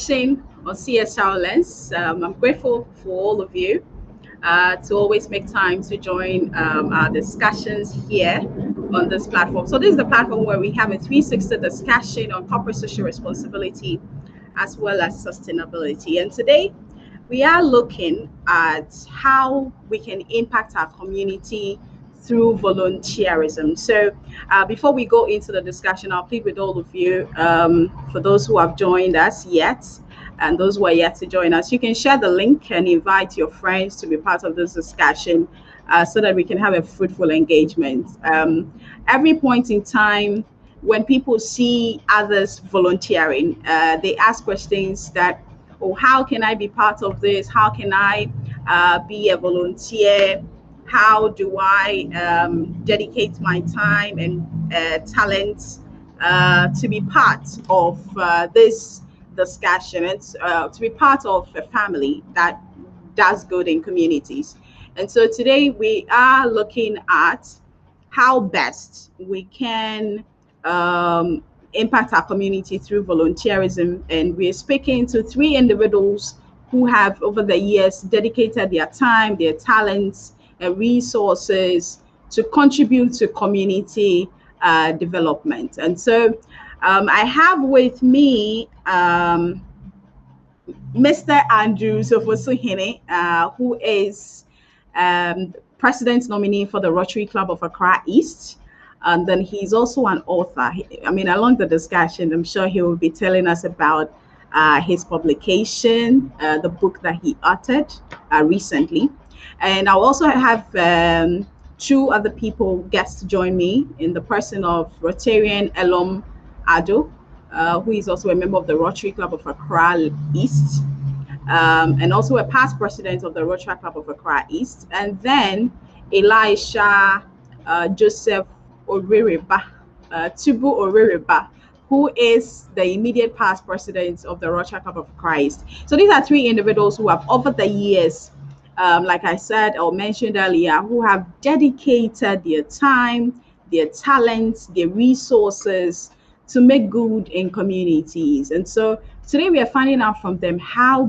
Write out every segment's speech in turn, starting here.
discussion on CSR Lens. I'm grateful for all of you to always make time to join our discussions here on this platform. So this is the platform where we have a 360 discussion on corporate social responsibility as well as sustainability. And today we are looking at how we can impact our community through volunteerism. So before we go into the discussion, I'll plead with all of you, for those who have joined us yet, and those who are yet to join us, you can share the link and invite your friends to be part of this discussion so that we can have a fruitful engagement. Every point in time, when people see others volunteering, they ask questions that, oh, how can I be part of this? How can I be a volunteer? How do I dedicate my time and talents to be part of this discussion? It's to be part of a family that does good in communities. And so today we are looking at how best we can impact our community through volunteerism. And we're speaking to three individuals who have over the years dedicated their time, their talents, and resources to contribute to community development. And so I have with me Mr. Andrew Sofosuhene, who is president nominee for the Rotary Club of Accra East. And then he's also an author. I mean, along the discussion, I'm sure he will be telling us about his publication, the book that he authored recently. And I'll also have two other people guests to join me in the person of Rotarian Elom Ado, who is also a member of the Rotary Club of Accra East, and also a past president of the Rotary Club of Accra East. And then Elisha Joseph Oririba, Tubu Oririba, who is the immediate past president of the Rotary Club of Accra East. So these are three individuals who have, over the years, like I said or mentioned earlier, who have dedicated their time, their talents, their resources to make good in communities. And so today we are finding out from them how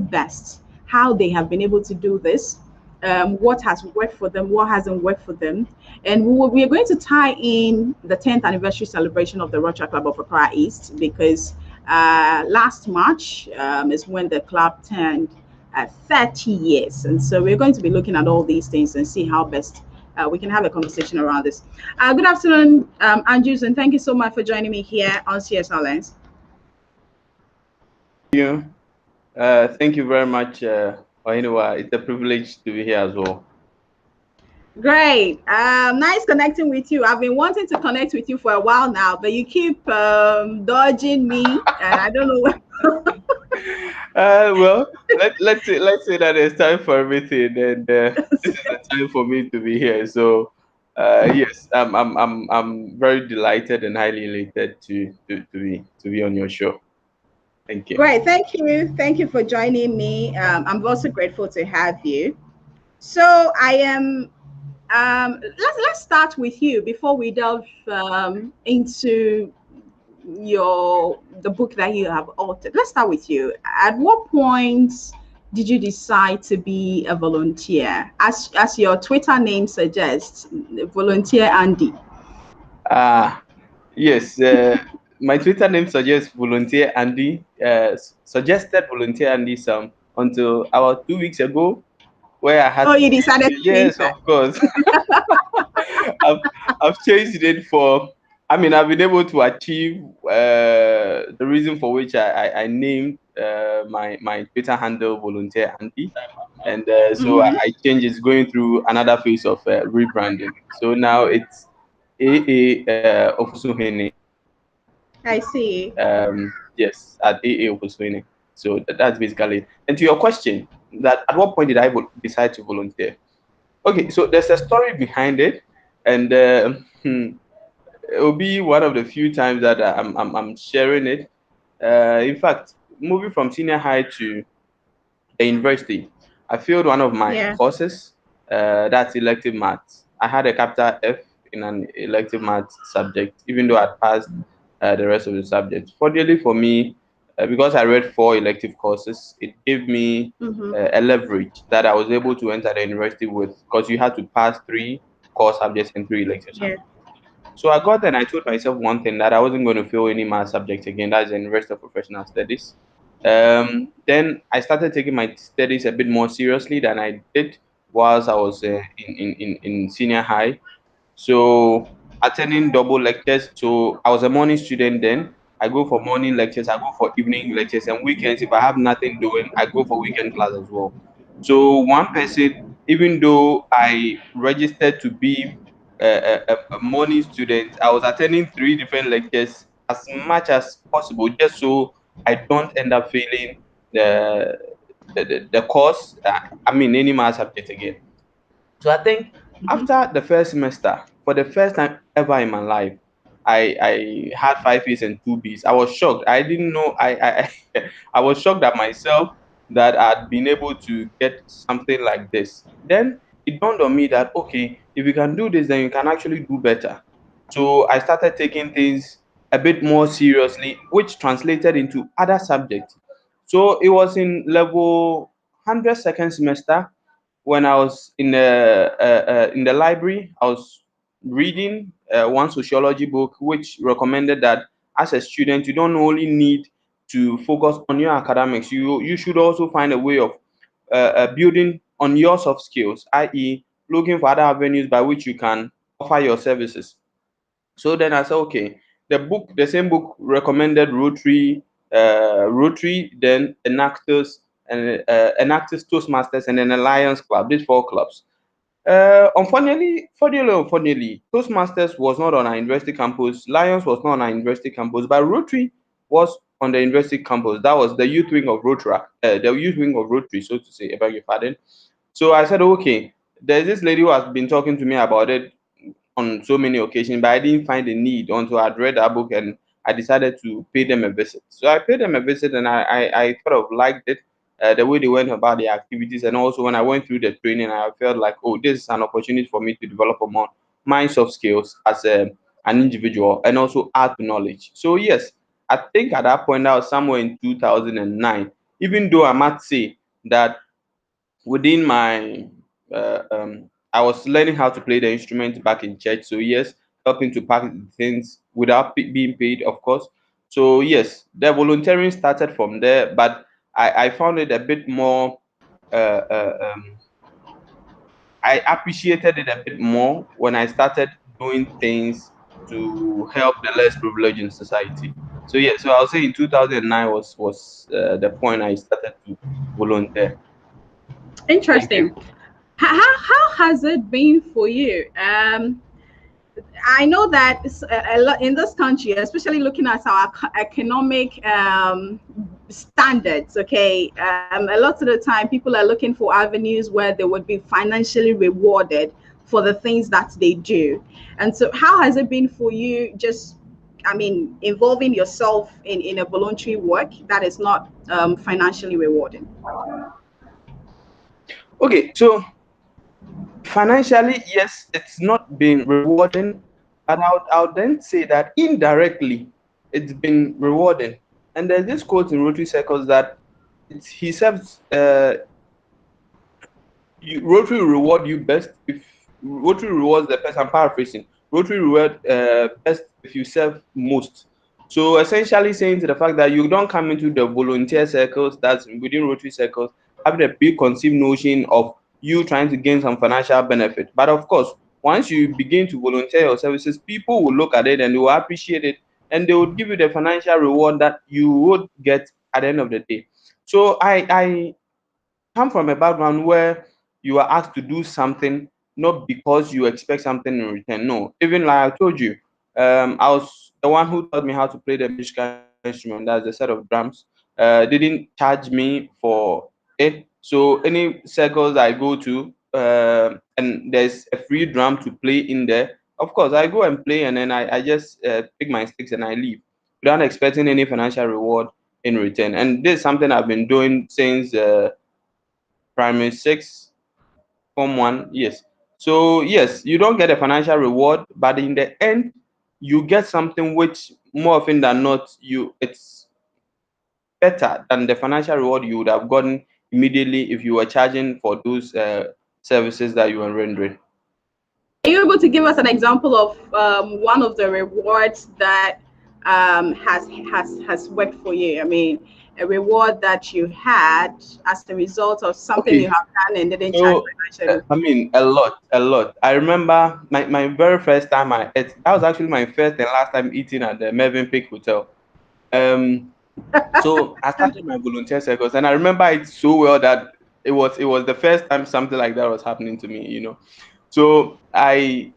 they have been able to do this, what has worked for them, what hasn't worked for them. And we are going to tie in the 10th anniversary celebration of the Rotary Club of Accra East, because last March is when the club turned 30 years. And so we're going to be looking at all these things and see how best we can have a conversation around this. Good afternoon, Andrews, and thank you so much for joining me here on CSR Lens. Thank you very much, Ohinwa. It's a privilege to be here as well. Great. Nice connecting with you. I've been wanting to connect with you for a while now, but you keep dodging me, and I don't know. Well, let's say that there's time for everything, and this is the time for me to be here. So, yes, I'm very delighted and highly elated to be on your show. Thank you. Great, thank you for joining me. I'm also grateful to have you. So I am. Let's start with you before we delve into the book that you have authored. Let's start with you. At what point did you decide to be a volunteer? As your Twitter name suggests, Volunteer Andy. Yes. My Twitter name suggests Volunteer Andy. Suggested Volunteer Andy some until about 2 weeks ago, where I had. Oh, you decided to yes, of course. I've changed it for. I mean, I've been able to achieve the reason for which I named my Twitter handle Volunteer Andy, and so I changed. It's going through another phase of rebranding. So now it's AA Ofusuhene. I see. Yes, at AA Ofusuhene. So that's basically it. And to your question, that at what point did I decide to volunteer? Okay, so there's a story behind it, and it will be one of the few times that I'm sharing it. In fact, moving from senior high to the university, I failed one of my courses. That's elective maths. I had a capital F in an elective maths subject, even though I passed the rest of the subjects. Fortunately for me, because I read four elective courses, it gave me Mm-hmm. a leverage that I was able to enter the university with, because you had to pass three core subjects and three elective Yeah. subjects. So I got there and I told myself one thing, that I wasn't going to fail any math subject again. That's the University of Professional Studies. Then I started taking my studies a bit more seriously than I did whilst I was in senior high. So attending double lectures. So I was a morning student then. I go for morning lectures, I go for evening lectures, and weekends, if I have nothing doing, I go for weekend class as well. So one person, even though I registered to be a morning student, I was attending three different lectures as much as possible, just so I don't end up failing the the course. I mean, any math subject again. So I think Mm-hmm. after the first semester, for the first time ever in my life, I had five A's and two B's. I was shocked. I didn't know. I was shocked at myself that I'd been able to get something like this. Then it dawned on me that, okay, if you can do this, then you can actually do better. So I started taking things a bit more seriously, which translated into other subjects. So it was in level 100 second semester when I was in the library. I was reading one sociology book which recommended that as a student, you don't only need to focus on your academics. You should also find a way of building on your soft skills, i.e., looking for other avenues by which you can offer your services. So then I said, okay, the same book recommended Rotary, then Enactus Toastmasters, and then a Lions Club. These four clubs. Unfortunately, Toastmasters was not on our university campus. Lions was not on our university campus, but Rotary was on the university campus. That was the youth wing of Rotary, so to say. I beg your pardon. So I said, okay, there's this lady who has been talking to me about it on so many occasions, but I didn't find the need until I'd read that book and I decided to pay them a visit. So I paid them a visit and I sort of liked it, the way they went about the activities. And also when I went through the training, I felt like, oh, this is an opportunity for me to develop more my soft skills as an individual and also add to knowledge. So, yes, I think at that point, that was somewhere in 2009, even though I might say that within my I was learning how to play the instrument back in church. So yes, helping to pack things without being paid, of course. So yes, the volunteering started from there, but I found it a bit more. Uh, uh, um, I appreciated it a bit more when I started doing things to help the less privileged in society. So yeah, so I'll say in 2009 was the point I started to volunteer. Thank you. Interesting. How has it been for you? I know that a lot in this country, especially looking at our economic standards. Okay, a lot of the time people are looking for avenues where they would be financially rewarded for the things that they do. And so, how has it been for you? Just, I mean, involving yourself in a voluntary work that is not financially rewarding. Okay, so financially, yes, it's not been rewarding, but I would then say that indirectly, it's been rewarding. And there's this quote in Rotary Circles that he says, Rotary will reward you best if Rotary rewards the best. I'm paraphrasing. Rotary reward best if you serve most. So essentially saying to the fact that you don't come into the volunteer circles, that's within Rotary circles, having a preconceived notion of you trying to gain some financial benefit. But of course, once you begin to volunteer your services, people will look at it and they will appreciate it, and they will give you the financial reward that you would get at the end of the day. So I come from a background where you are asked to do something not because you expect something in return. No, even like I told you, I was the one who taught me how to play the musical instrument. That's a set of drums. Didn't charge me for it. So any circles I go to, and there's a free drum to play in there. Of course, I go and play, and then I just pick my sticks and I leave without expecting any financial reward in return. And this is something I've been doing since primary six, form one. Yes. So yes, you don't get a financial reward, but in the end, you get something which more often than not, you it's better than the financial reward you would have gotten immediately if you were charging for those services that you were rendering. Are you able to give us an example of one of the rewards that has worked for you? I mean, a reward that you had as a result of something you Okay, have done and didn't charge so financially. I mean, a lot, a lot. I remember my very first time I ate. That was actually my first and last time eating at the Mervyn Peak Hotel. Um, so I started my volunteer circles, and I remember it so well that it was the first time something like that was happening to me. So I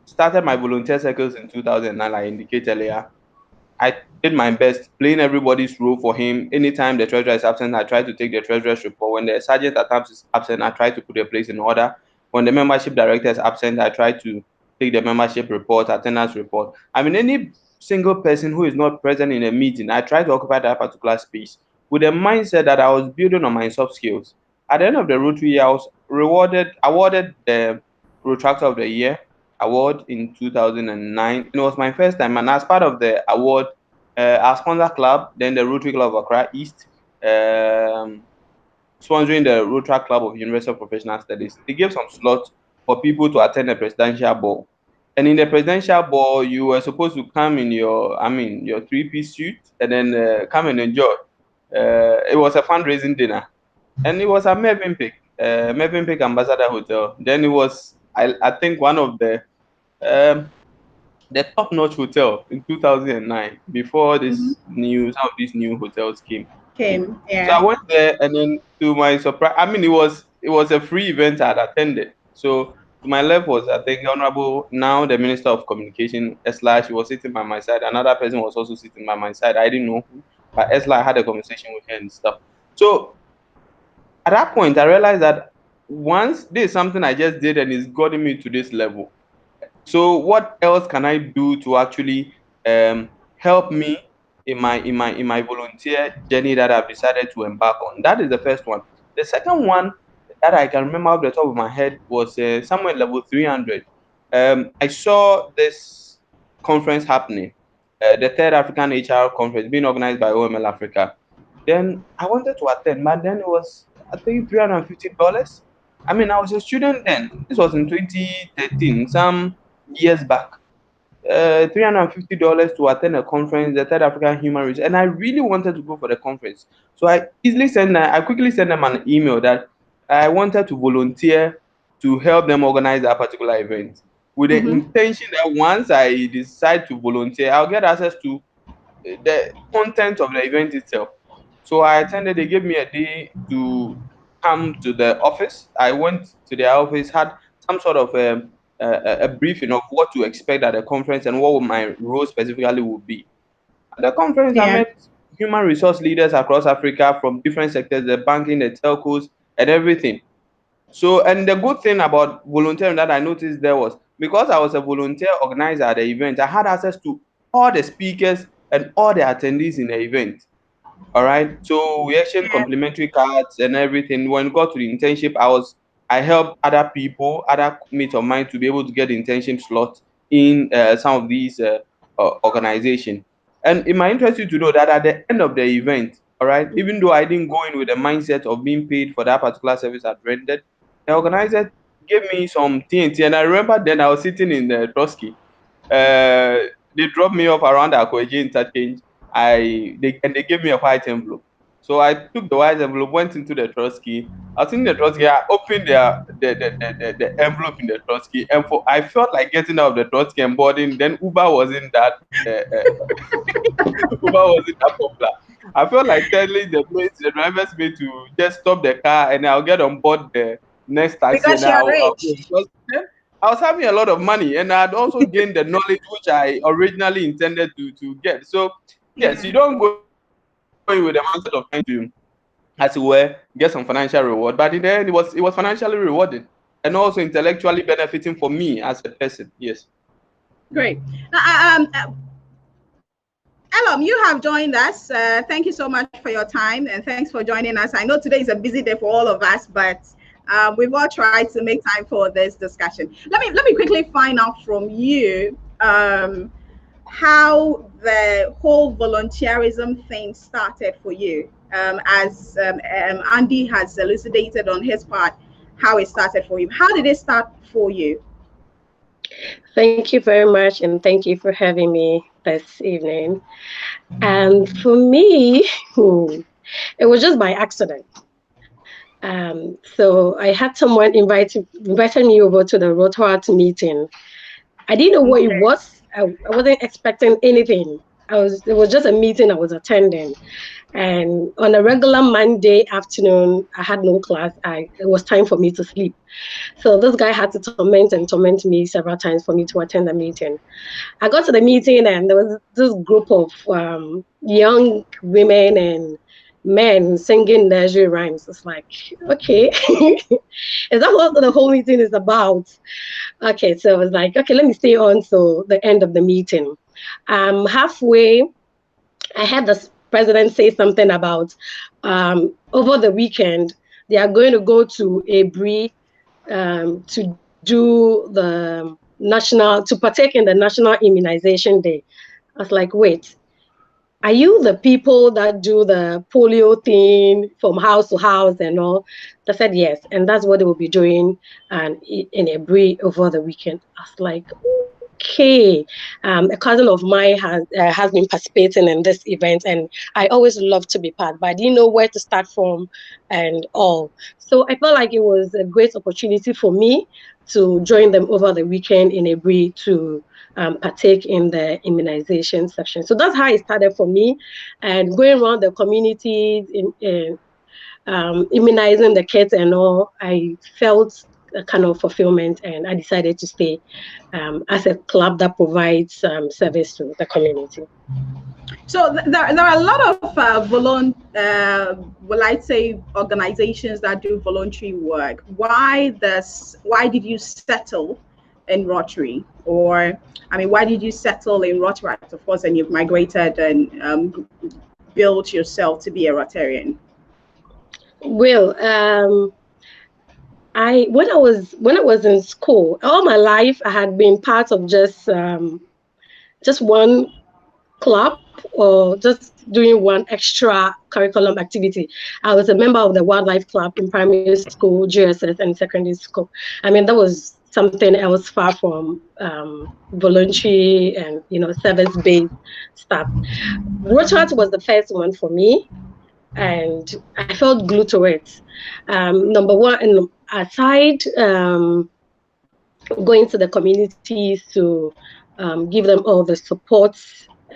started my volunteer circles in 2009, like I indicated earlier. I did my best playing everybody's role for him. Anytime the treasurer is absent, I try to take the treasurer's report. When the sergeant at times is absent, I try to put the place in order. When the membership director is absent, I try to take the membership report, attendance report. I mean, any single person who is not present in a meeting, I try to occupy that particular space with the mindset that I was building on my soft skills. At the end of the Rotary year, I was awarded the Retractor of the Year award in 2009. It was my first time, and as part of the award, our sponsor club, then the Rotary Club of Accra East, um, sponsoring the Rotary Club of University of Professional Studies, they gave some slots for people to attend the presidential ball. And in the presidential ball, you were supposed to come in your three-piece suit and then come and enjoy. It was a fundraising dinner, and it was at Mervyn Peak Ambassador Hotel. Then it was, I think, one of um, the top-notch hotel in 2009 before Mm-hmm. some of these new hotels came. Came, So yeah, I went there, and then to my surprise, I mean, it was a free event I had attended. So to my left was, I think, Honorable, now the Minister of Communication, Esla. She was sitting by my side. Another person was also sitting by my side. I didn't know who, but Esla, I had a conversation with her and stuff. So at that point, I realized that once this is something I just did and it's gotten me to this level. So what else can I do to actually help me in my volunteer journey that I've decided to embark on? That is the first one. The second one that I can remember off the top of my head was somewhere level 300. I saw this conference happening, the third African HR conference being organized by OML Africa. Then I wanted to attend, but then it was, I think, $350. I mean, I was a student then. This was in 2013, some years back. $350 to attend a conference, the Third African Human Rights, and I really wanted to go for the conference. So I quickly sent them an email that I wanted to volunteer to help them organize that particular event, with the mm-hmm. intention that once I decide to volunteer, I'll get access to the content of the event itself. So I attended. They gave me a day to come to the office. I went to their office, had some sort of a briefing of what to expect at the conference and what my role specifically would be. At the conference, I Yeah, met human resource leaders across Africa from different sectors, the banking, the telcos, and everything. So, and the good thing about volunteering that I noticed there was, because I was a volunteer organizer at the event, I had access to all the speakers and all the attendees in the event. All right. So we exchanged yeah, complimentary cards and everything. When we got to the internship, I helped other people, other mates of mine, to be able to get the internship slot in some of these organizations. And it might interest you to know that at the end of the event, all right, even though I didn't go in with the mindset of being paid for that particular service I'd rendered, the organizer gave me some TNT. And I remember then I was sitting in the Trotsky. Uh, they dropped me off around Akweji interchange. And they gave me a white envelope. So I took the white envelope, went into the Trotsky. I was in the Trotsky. I opened the envelope in the Trotsky, and I felt like getting out of the Trotsky and boarding. Then Uber wasn't that Uber wasn't that popular. I felt like telling the driver's mate to just stop the car and I'll get on board the next taxi because and you're I'll go. rich. Because then I was having a lot of money and I'd also gained the knowledge which I originally intended to get. So yes, Yeah, you don't go in with the mindset of trying to, as it were, get some financial reward, but in the end it was financially rewarding and also intellectually benefiting for me as a person. Yes. great. Elom, you have joined us. Thank you so much for your time and thanks for joining us. I know today is a busy day for all of us, but we've all tried to make time for this discussion. Let me quickly find out from you. how the whole volunteerism thing started for you. As Andy has elucidated on his part, how it started for you. How did it start for you? Thank you very much, and thank you for having me this evening. And for me, it was just by accident. So I had someone invited me over to the Rotaract meeting. I didn't know what it Okay. was. I wasn't expecting anything. It was just a meeting I was attending. And on a regular Monday afternoon, I had no class. It was time for me to sleep. So this guy had to torment me several times for me to attend the meeting. I got to the meeting and there was this group of young women and men singing nursery rhymes. It's like, okay, is that what the whole meeting is about? Okay, so I was like, okay, let me stay on till the end of the meeting. Halfway, I had the president say something about over the weekend, they are going to go to Abri to do to partake in the National Immunization Day. I was like, wait, are you the people that do the polio thing from house to house and all? They said yes, and that's what they will be doing in Abri over the weekend. I was like, okay. A cousin of mine has been participating in this event, and I always love to be part, but I didn't know where to start from and all. So I felt like it was a great opportunity for me to join them over the weekend in Abri to partake in the immunization section. So that's how it started for me, and going around the communities in immunizing the kids and all. I felt a kind of fulfillment, and I decided to stay as a club that provides service to the community. So there are a lot of well, I'd say organizations that do voluntary work. Why did you settle in Rotary? Or, I mean, why did you settle in Rotary, of course, and you've migrated and built yourself to be a Rotarian? Well, I when I was in school, all my life I had been part of just one club or just doing one extra curriculum activity. I was a member of the wildlife club in primary school, GSS, and secondary school. I mean, that was something else far from voluntary and service-based stuff. Rotaract was the first one for me, and I felt glued to it. Number one, and aside going to the communities to give them all the support,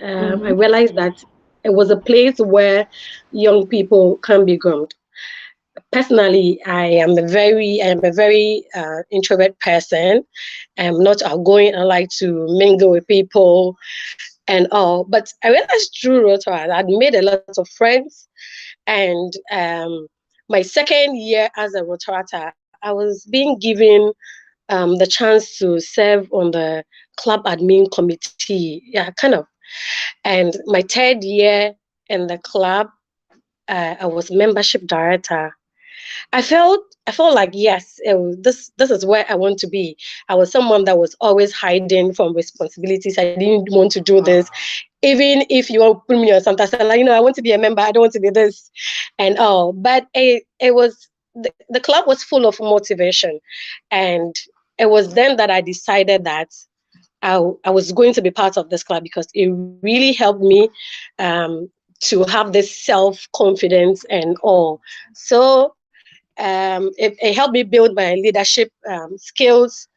I realized that it was a place where young people can be groomed. Personally, I am a very introvert person. I'm not outgoing. I like to mingle with people and all. But I realized through Rotary, I'd made a lot of friends. And my second year as a Rotarata, I was being given the chance to serve on the club admin committee. Yeah, kind of. And my third year in the club, I was membership director. I felt like yes, this is where I want to be. I was someone that was always hiding from responsibilities. I didn't want to do this, even if you want to put me on something. I said, like, I want to be a member. I don't want to be this, and all. But it was the club was full of motivation, and it was then that I decided that I was going to be part of this club because it really helped me to have this self-confidence and all. So it helped me build my leadership skills,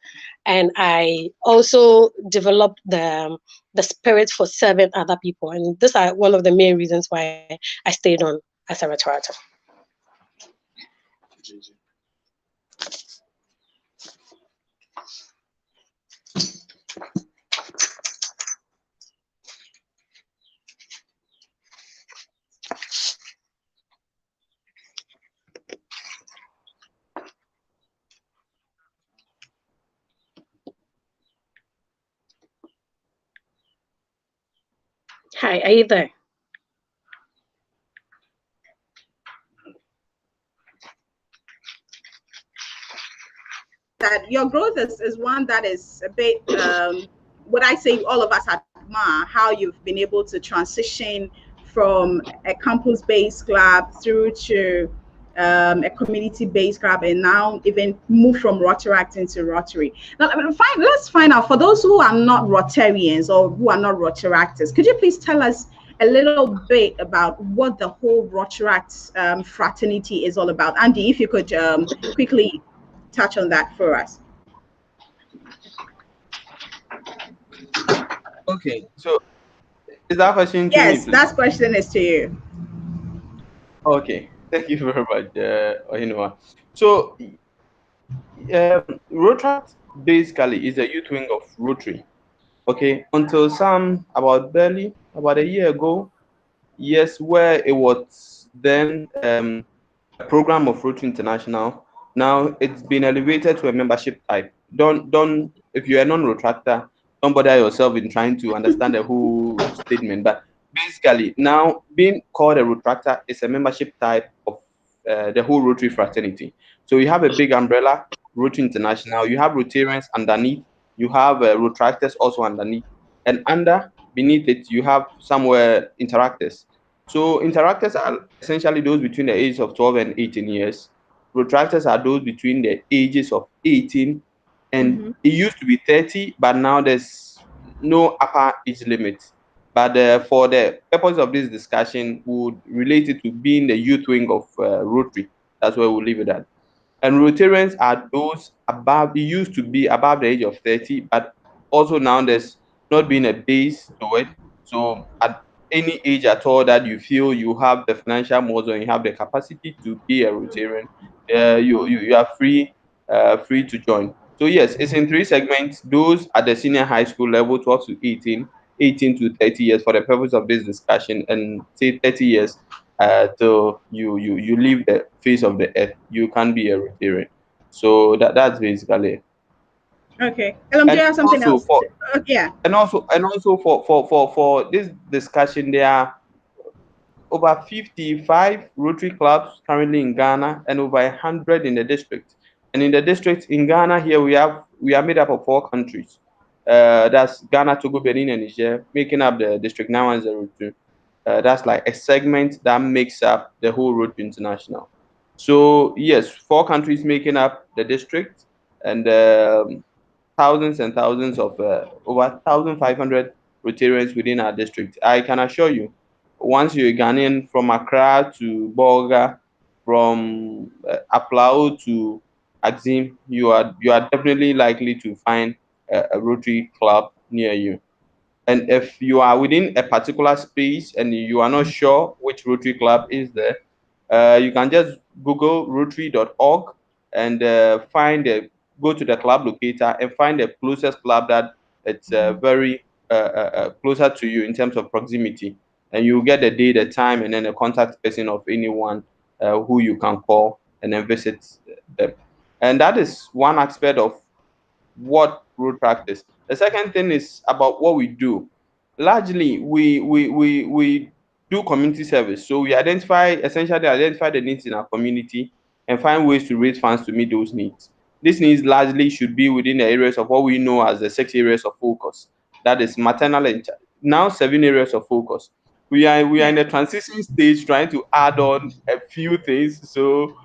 and I also developed the spirit for serving other people. And these are one of the main reasons why I stayed on as a Rotaract. Hi, are you there? That your growth is one that is a bit what I say all of us admire how you've been able to transition from a campus-based club through to a community-based club, and now even move from Rotaract into Rotary. Now, let's find out, for those who are not Rotarians or who are not Rotaractors, could you please tell us a little bit about what the whole Rotaract fraternity is all about? Andy, if you could quickly touch on that for us. Okay, so is that question to me, Yes, please? that question is to you. Okay, thank you very much, Ohinwa. So, Rotaract basically is a youth wing of Rotary. Okay, until some about a year ago, yes, where it was then a program of Rotary International. Now it's been elevated to a membership type. Don't if you're a non-retractor, don't bother yourself in trying to understand the whole statement. But basically, now being called a retractor is a membership type of the whole Rotary fraternity. So you have a big umbrella, Rotary International. You have Rotarians underneath. You have retractors also underneath, and beneath it, you have somewhere interactors. So interactors are essentially those between the ages of 12 and 18 years. Protractors are those between the ages of 18 and it used to be 30, but now there's no upper age limit. But for the purpose of this discussion, we would relate it to being the youth wing of Rotary. That's where we'll leave it at. And Rotarians are those above, it used to be above the age of 30, but also now there's not been a base to it. So at any age at all that you feel you have the financial muscle and you have the capacity to be a Rotarian, you are free to join. So yes, it's in three segments. Those at the senior high school level, 12 to 18, 18 to 30 years for the purpose of this discussion, and say 30 years till you leave the face of the earth, you can be a Rotarian. So that's basically it. Okay. Do And you have something also else? for Yeah. and also for this discussion, there are over 55 Rotary clubs currently in Ghana and over 100 in the district. And in the district in Ghana here we are made up of four countries. That's Ghana, Togo, Benin, and Niger, making up the district 9102. That's like a segment that makes up the whole Rotary International. So yes, four countries making up the district, and thousands and thousands of over 1,500 Rotarians within our district. I can assure you, once you're a Ghanaian from Accra to Bolga, from Aplao to Axim, you are definitely likely to find a Rotary club near you. And if you are within a particular space and you are not sure which Rotary club is there, you can just Google rotary.org and go to the club locator and find the closest club that it's very closer to you in terms of proximity. And you get the day, the time, and then a contact person of anyone who you can call and then visit them. And that is one aspect of what road practice. The second thing is about what we do. Largely, we do community service. So we essentially identify the needs in our community and find ways to raise funds to meet those needs. These needs largely should be within the areas of what we know as the 6 areas of focus. That is maternal and now 7 areas of focus. We are in the transition stage trying to add on a few things. So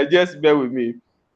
just bear with me.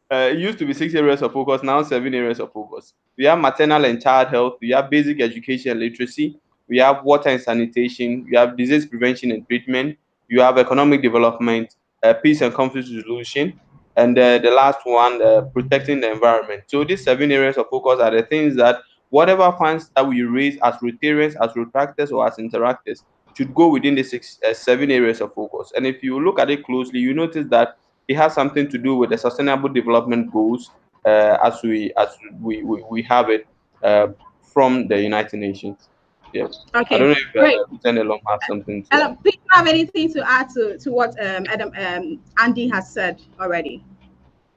It used to be 6 areas of focus, now 7 areas of focus. We have maternal and child health, we have basic education and literacy, we have water and sanitation, we have disease prevention and treatment, you have economic development, peace and conflict resolution, and the last one, protecting the environment. So these 7 areas of focus are the things that whatever funds that we raise as Rotarians, as retractors, or as interactors should go within the 7 areas of focus. And if you look at it closely, you notice that it has something to do with the sustainable development goals as we have it from the United Nations. Yeah. I don't Okay. know if Great. Lieutenant Elon has something to add. Please have anything to add to what Andy has said already?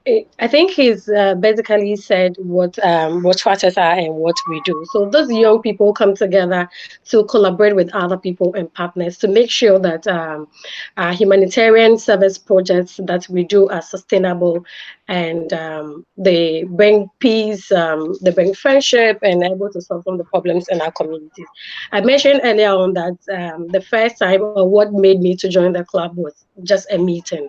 I think he's basically said what charters are and what we do. So those young people come together to collaborate with other people and partners to make sure that our humanitarian service projects that we do are sustainable, and they bring peace, they bring friendship, and able to solve some of the problems in our communities. I mentioned earlier on that the first time, or what made me to join the club, was just a meeting.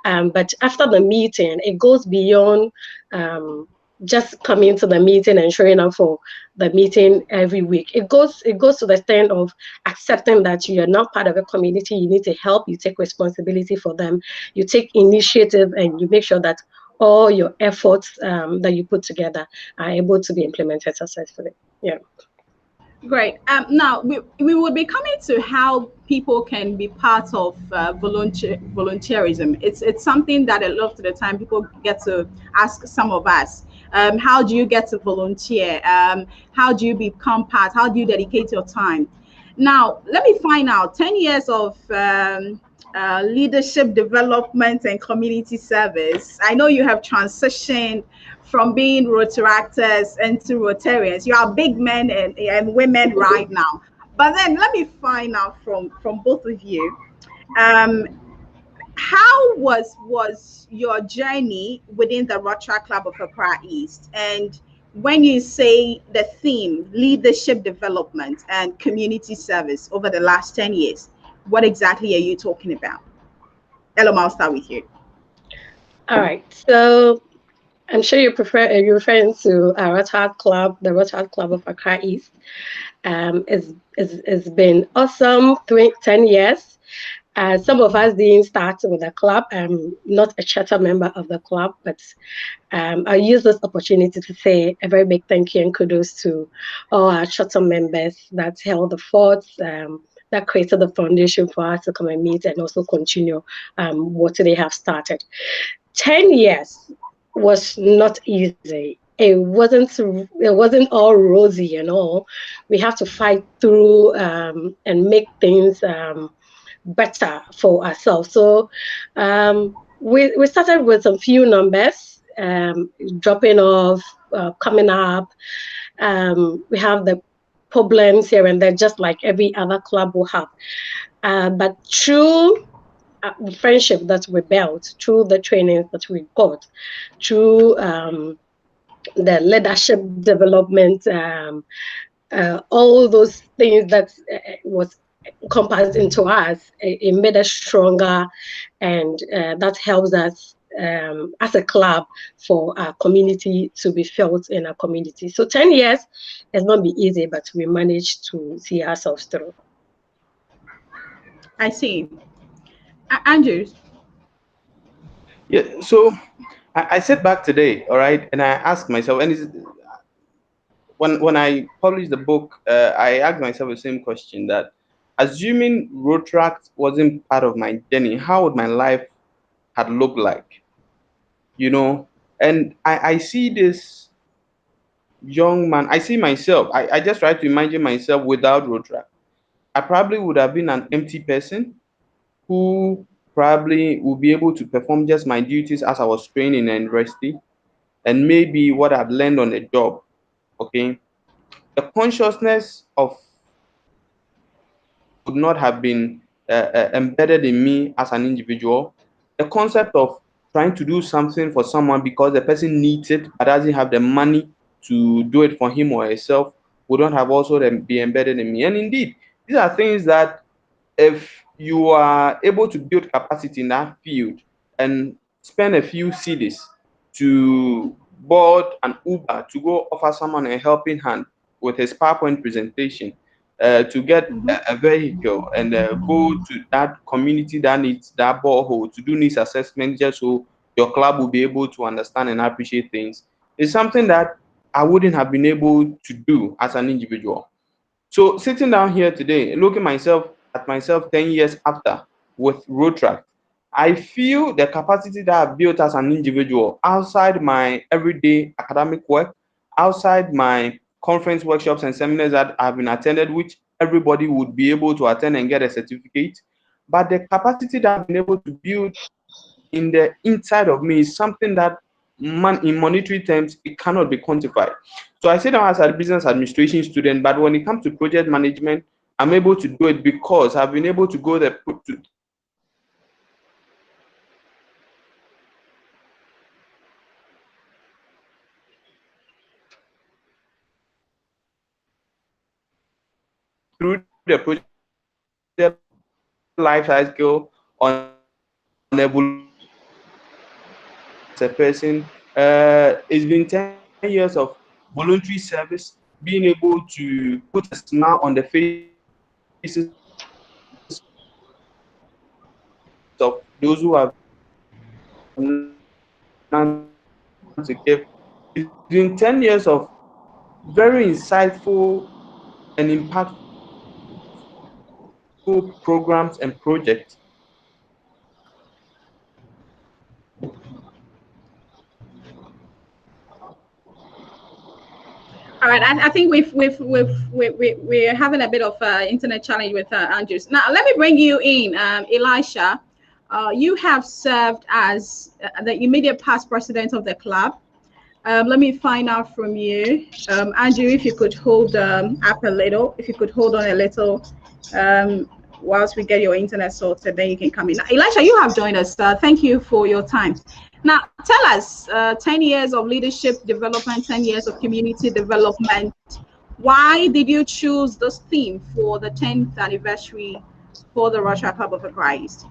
But after the meeting, it goes beyond um, just coming to the meeting and showing up for the meeting every week. It goes to the extent of accepting that you are not part of a community. You need to help. You take responsibility for them. You take initiative, and you make sure that all your efforts that you put together are able to be implemented successfully. Yeah. Great. Now we would be coming to how people can be part of volunteerism. It's something that a lot of the time people get to ask some of us. How do you get to volunteer? How do you become part? How do you dedicate your time? Now let me find out. 10 years of leadership development and community service. I know you have transitioned from being Rotaractors into Rotarians. You are big men and women right now. But then let me find out from both of you. Um, how was your journey within the Rotary Club of Accra East? And when you say the theme, leadership development and community service over the last 10 years, what exactly are you talking about? Ella, I'll start with you. All right. So I'm sure you're referring to our Rotary Club, the Rotary Club of Accra East. It's been awesome. 10 years. Some of us didn't start with the club. I'm not a charter member of the club, but I use this opportunity to say a very big thank you and kudos to all our charter members that held the fort, that created the foundation for us to come and meet and also continue what they have started. 10 years was not easy. It wasn't all rosy, we have to fight through and make things better for ourselves. So we started with some few numbers, dropping off, coming up. We have the problems here and there, just like every other club will have. But through the friendship that we built, through the trainings that we got, through the leadership development, all those things that was encompassed into us, it made us stronger, and that helps us as a club for our community to be felt in our community. So 10 years has not been easy, but we managed to see ourselves through. I see. Andrew. Yeah, so I sat back today, all right, and I asked myself, and when I published the book, I asked myself the same question, that assuming Rotract wasn't part of my journey, how would my life had looked like? You know, and I see this young man, I see myself, I just try to imagine myself without Rotract. I probably would have been an empty person who probably would be able to perform just my duties as I was training in university, and maybe what I've learned on the job. Okay, the consciousness of would not have been embedded in me as an individual. The concept of trying to do something for someone because the person needs it but doesn't have the money to do it for him or herself would not have also be embedded in me. And indeed, these are things that if you are able to build capacity in that field and spend a few CDs to board an Uber to go offer someone a helping hand with his PowerPoint presentation, to get a vehicle and go to that community that needs that borehole to do needs assessment just so your club will be able to understand and appreciate things, is something that I wouldn't have been able to do as an individual. So sitting down here today, looking at myself 10 years after with Rotract, I feel the capacity that I've built as an individual outside my everyday academic work, outside my conference workshops and seminars that I've been attended, which everybody would be able to attend and get a certificate. But the capacity that I've been able to build in the inside of me is something that in monetary terms, it cannot be quantified. So I sit down as a business administration student, but when it comes to project management, I'm able to do it because I've been able to go there through the project life cycle on a person. It's been 10 years of voluntary service, being able to put a smile on the faces of those who have none to give. It's been 10 years of very insightful and impactful programs and projects. All right, I think we're having a bit of internet challenge with Andrews. Now, let me bring you in, Elisha. You have served as the immediate past president of the club. Let me find out from you, Andrew, if you could hold up a little, if you could hold on a little, whilst we get your internet sorted, then you can come in. Now, Elisha, you have joined us. Thank you for your time. Now, tell us, 10 years of leadership development, 10 years of community development. Why did you choose this theme for the 10th anniversary for the Russia Club of Christ?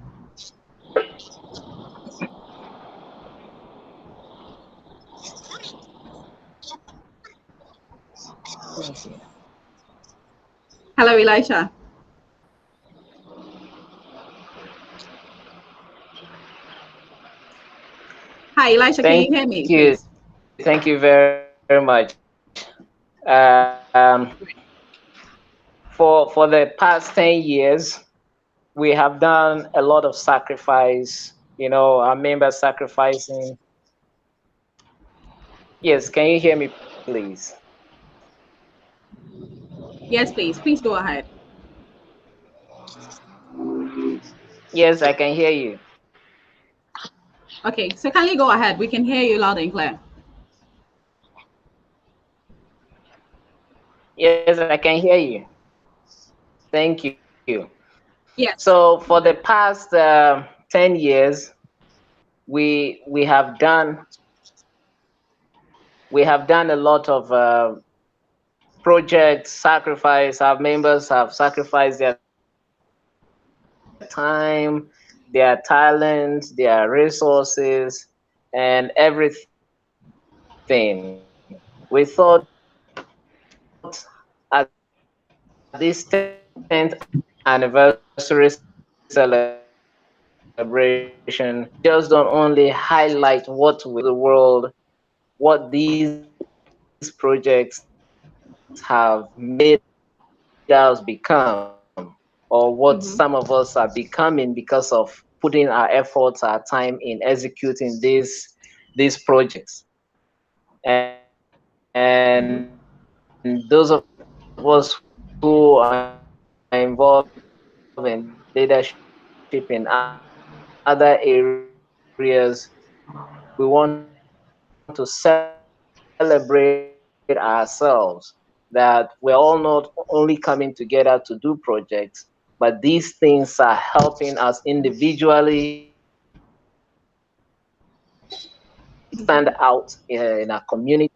Hello, Elisha. Hi, Elisha, can you hear me, please? Thank you very much. For the past 10 years, we have done a lot of sacrifice, our members sacrificing. Yes, can you hear me, please? Yes, please. Please go ahead. Yes, I can hear you. Okay, so kindly go ahead. We can hear you loud and clear. Yes, I can hear you. Thank you. Yes. So for the past 10 years, we have done a lot of projects, sacrifice. Our members have sacrificed their time, their talent, their resources, and everything. We thought at this 10th anniversary celebration, just don't only highlight what we the world, what these projects have made us become, or what some of us are becoming because of putting our efforts, our time in executing these projects. And those of us who are involved in leadership in other areas, we want to celebrate ourselves that we're all not only coming together to do projects, but these things are helping us individually stand out in our community.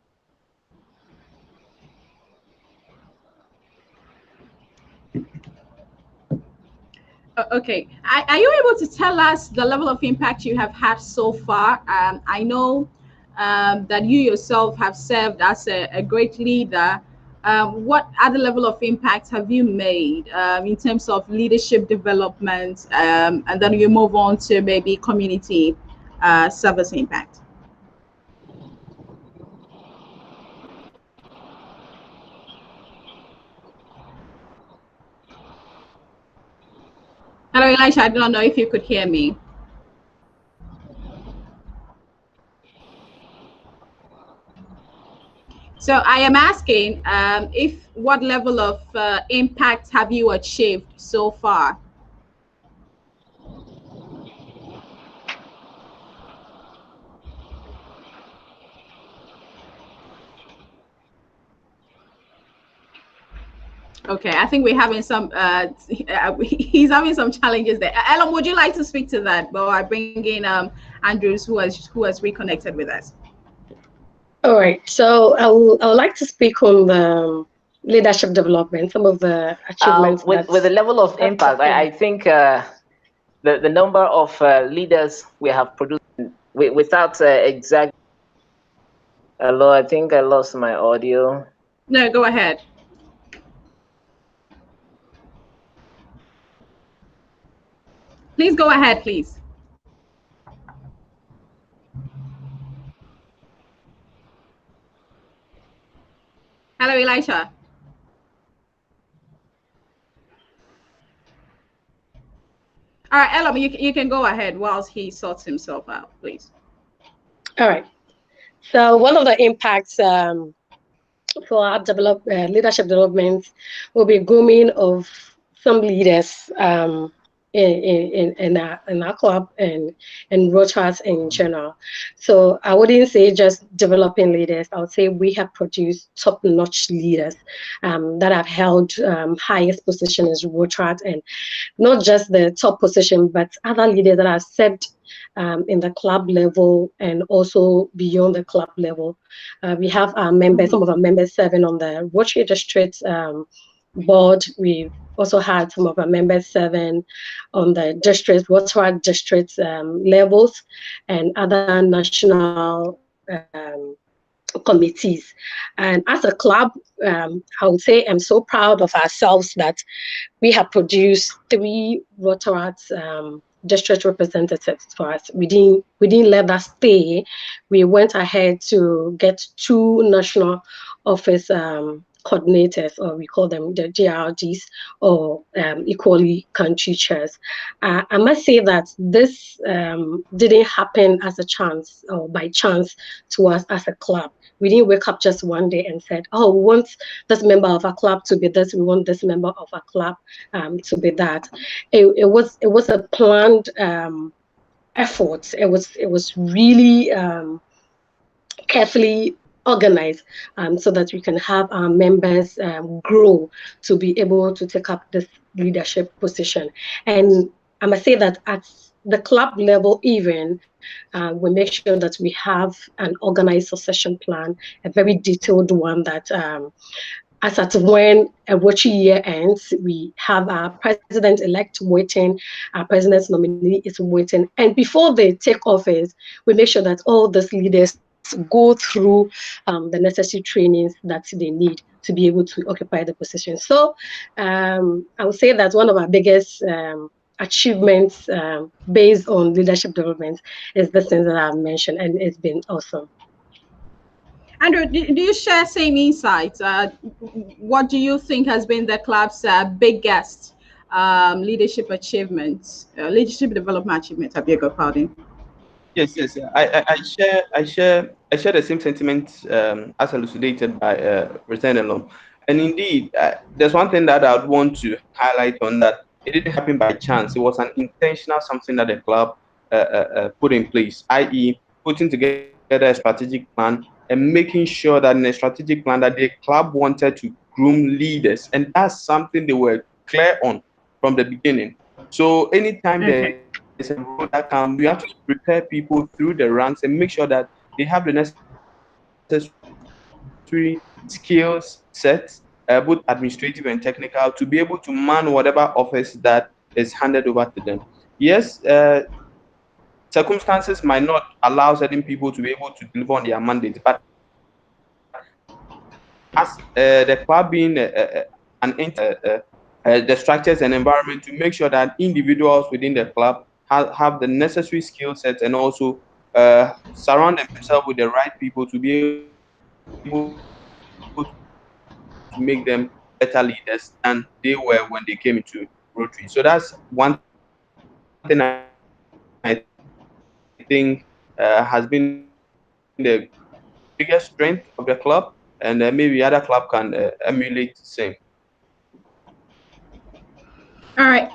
Okay. Are you able to tell us the level of impact you have had so far? I know that you yourself have served as a great leader. What other level of impact have you made in terms of leadership development? And then you move on to maybe community service impact. Hello, Elisha. I don't know if you could hear me. So I am asking if what level of impact have you achieved so far? Okay, I think we're having some. He's having some challenges there. Ellen, would you like to speak to that? Well, I bring in Andrews, who has reconnected with us. All right. So I would like to speak on the leadership development, some of the achievements With the level of that impact, I happened. think the number of leaders we have produced without exact. Hello, I think I lost my audio. No, go ahead. Please go ahead, please. Hello, Elisha. All right, Elam, you can go ahead whilst he sorts himself out, please. All right. So one of the impacts for our leadership development will be grooming of some leaders in our club and Rochas in general. So I wouldn't say just developing leaders. I would say we have produced top-notch leaders that have held highest positions in Rochas, and not just the top position, but other leaders that are set in the club level and also beyond the club level. We have our members, some of our members serving on the Rotary District board. We also had some of our members serving on the district, Rotary district levels and other national committees. And as a club, I would say I'm so proud of ourselves that we have produced 3 Rotary district representatives for us. We didn't let that stay. We went ahead to get 2 national office coordinators, or we call them the GRDs, or equally country chairs. I must say that this didn't happen as a chance or by chance to us as a club. We didn't wake up just one day and said, "Oh, we want this member of our club to be this. We want this member of our club to be that." It was a planned effort. It was really carefully organized so that we can have our members grow to be able to take up this leadership position. And I must say that at the club level, even we make sure that we have an organized succession plan, a very detailed one that as at when a watching year ends, we have our president-elect waiting, our president's nominee is waiting. And before they take office, we make sure that all these leaders go through the necessary trainings that they need to be able to occupy the position. So I would say that one of our biggest achievements based on leadership development is the things that I've mentioned, and it's been awesome. Andrew, do you share same insights? What do you think has been the club's biggest leadership achievements, leadership development achievements? I beg your pardon. Yes, yes. I share the same sentiments as elucidated by President Elon. And indeed, there's one thing that I'd want to highlight on that. It didn't happen by chance. It was an intentional something that the club put in place, i.e., putting together a strategic plan and making sure that in a strategic plan that the club wanted to groom leaders, and that's something they were clear on from the beginning. So anytime there's a role that comes, we have to prepare people through the ranks and make sure that they have the necessary skills sets, both administrative and technical, to be able to man whatever office that is handed over to them. Yes, circumstances might not allow certain people to be able to deliver on their mandate, but as the club being the structures and environment to make sure that individuals within the club have the necessary skill sets and also surround themselves with the right people to be able to make them better leaders than they were when they came into Rotary. So that's one thing I think has been the biggest strength of the club, and maybe other club can emulate the same. All right.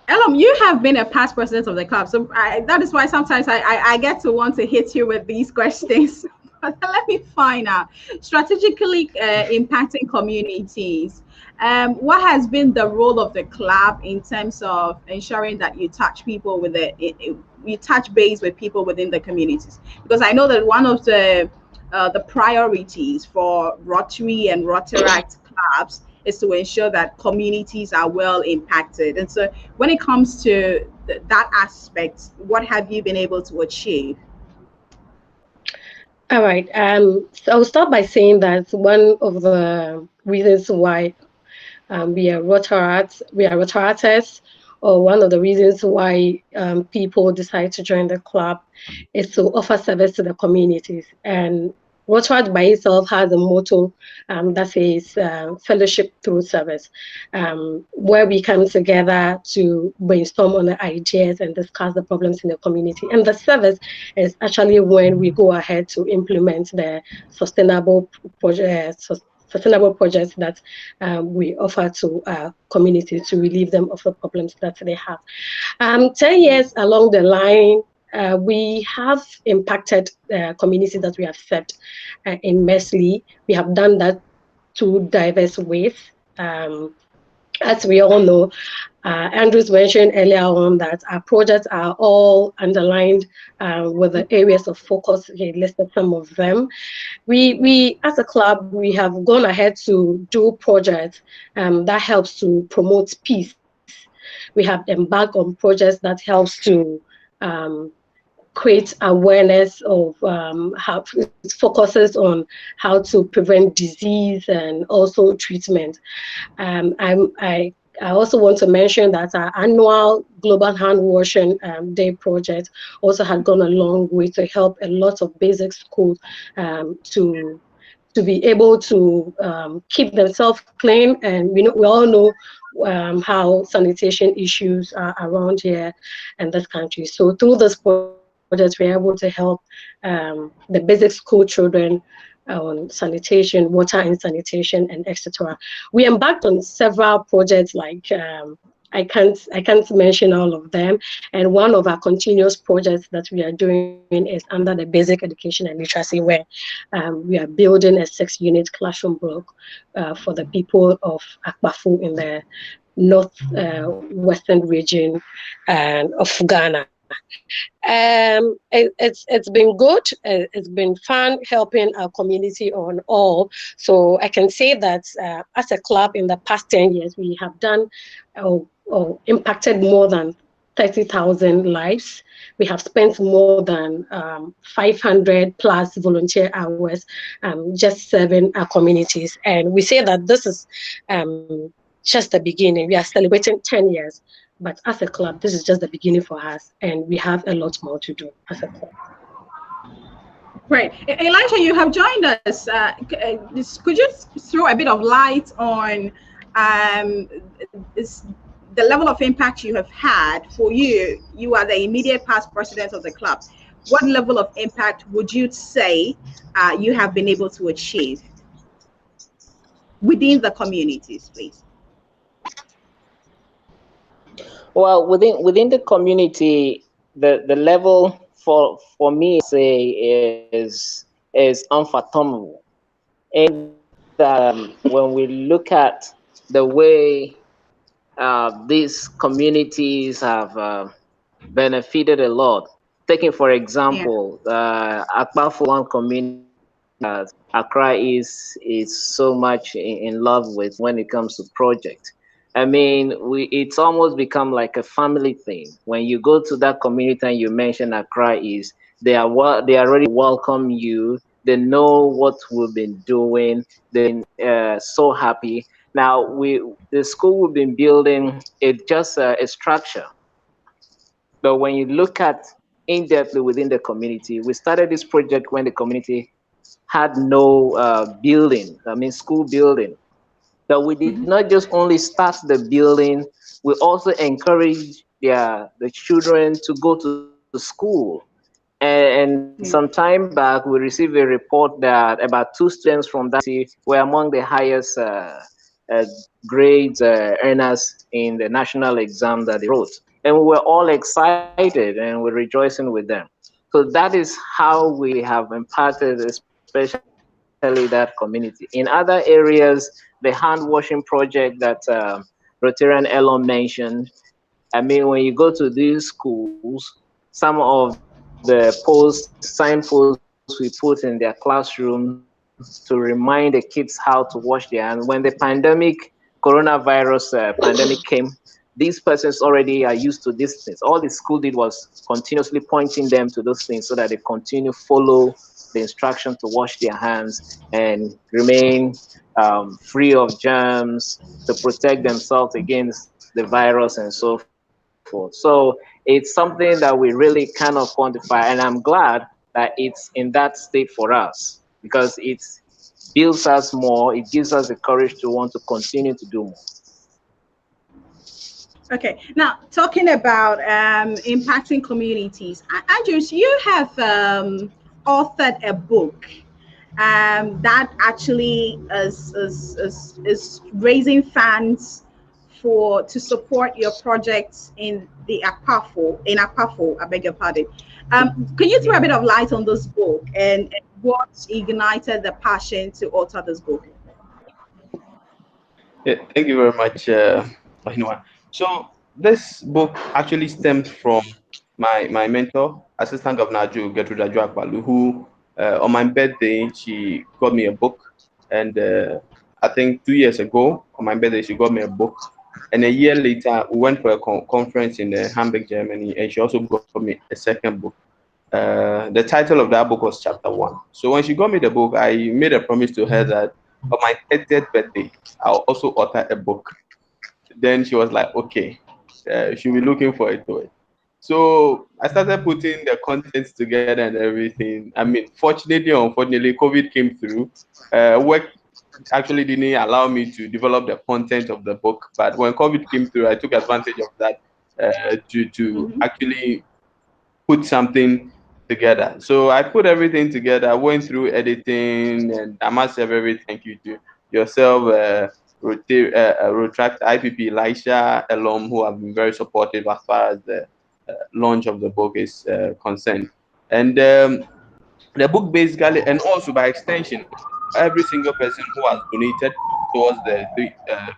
Elam, you have been a past president of the club, so that is why sometimes I get to want to hit you with these questions. But let me find out. Strategically impacting communities. What has been the role of the club in terms of ensuring that you touch people with you touch base with people within the communities? Because I know that one of the priorities for Rotary and Rotaract clubs is to ensure that communities are well impacted. And so, when it comes to that aspect, what have you been able to achieve? All right. So I'll start by saying that one of the reasons why we are Rotaractors, or one of the reasons why people decide to join the club is to offer service to the communities. And Rotaract by itself has a motto that says fellowship through service, where we come together to brainstorm on the ideas and discuss the problems in the community. And the service is actually when we go ahead to implement the sustainable projects that we offer to communities to relieve them of the problems that they have. 10 years along the line, we have impacted the community that we have served immensely. We have done that through diverse ways. As we all know, Andrews mentioned earlier on that our projects are all underlined with the areas of focus. He listed some of them. We as a club, we have gone ahead to do projects that helps to promote peace. We have embarked on projects that helps to um, create awareness of how it focuses on how to prevent disease and also treatment. I also want to mention that our annual Global Hand Washing Day project also had gone a long way to help a lot of basic schools to be able to keep themselves clean. And we all know how sanitation issues are around here in this country. So through this project, we're able to help the basic school children on sanitation, water and sanitation, and etc. We embarked on several projects like I can't mention all of them. And one of our continuous projects that we are doing is under the basic education and literacy, where we are building a 6-unit classroom block for the people of Akbafu in the north western region of Ghana. It's been good. It's been fun helping our community on all. So I can say that as a club in the past 10 years, we have done or impacted more than 30,000 lives. We have spent more than 500 plus volunteer hours just serving our communities. And we say that this is just the beginning. We are celebrating 10 years. But as a club, this is just the beginning for us, and we have a lot more to do as a club. Great. Elijah, you have joined us. Could you throw a bit of light on the level of impact you have had? For you, you are the immediate past president of the club. What level of impact would you say you have been able to achieve within the communities, please? Well, within the community, the level for me say is unfathomable. And when we look at the way these communities have benefited a lot. Taking for example, Akbafu one community that Accra is so much in love with when it comes to project. I mean, it's almost become like a family thing. When you go to that community and you mention Accra is, they already welcome you. They know what we've been doing. They're so happy. Now the school we've been building, it's just a structure. But when you look at in-depthly within the community, we started this project when the community had no building, I mean school building. But we did not just only start the building, we also encouraged the children to go to school. And some time back, we received a report that about 2 students from that city were among the highest grades earners in the national exam that they wrote. And we were all excited and we're rejoicing with them. So that is how we have imparted, especially that community. In other areas, the hand washing project that Rotarian Elon mentioned, I mean, when you go to these schools, some of the signposts we put in their classrooms to remind the kids how to wash their hands. When the coronavirus pandemic came, these persons already are used to these things. All the school did was continuously pointing them to those things so that they continue follow the instruction to wash their hands and remain free of germs to protect themselves against the virus and so forth. So it's something that we really cannot quantify, and I'm glad that it's in that state for us because it builds us more, it gives us the courage to want to continue to do more. Okay, now talking about impacting communities, Andrews, you have authored a book that actually is raising funds for to support your projects in the Akpafo, I beg your pardon. Can you throw a bit of light on this book and what ignited the passion to author this book? Yeah, thank you very much, Ohinwa. So this book actually stemmed from my mentor, Assistant Governor Gertrude Akbalu, who on my birthday she got me a book, and I think 2 years ago on my birthday she got me a book, and a year later we went for a conference in Hamburg, Germany, and she also got me a second book. The title of that book was Chapter One. So when she got me the book, I made a promise to her that on my 30th birthday, I'll also author a book. Then she was like, okay, she'll be looking forward to it. So I started putting the contents together and everything. I mean, fortunately or unfortunately, COVID came through. Work actually didn't allow me to develop the content of the book. But when COVID came through, I took advantage of that to Mm-hmm. actually put something together. So I put everything together, went through editing, and I must say a very thank you to yourself, Retract IPP, Elisha, alum, who have been very supportive as far as the launch of the book is concerned. And the book basically, and also by extension, every single person who has donated towards the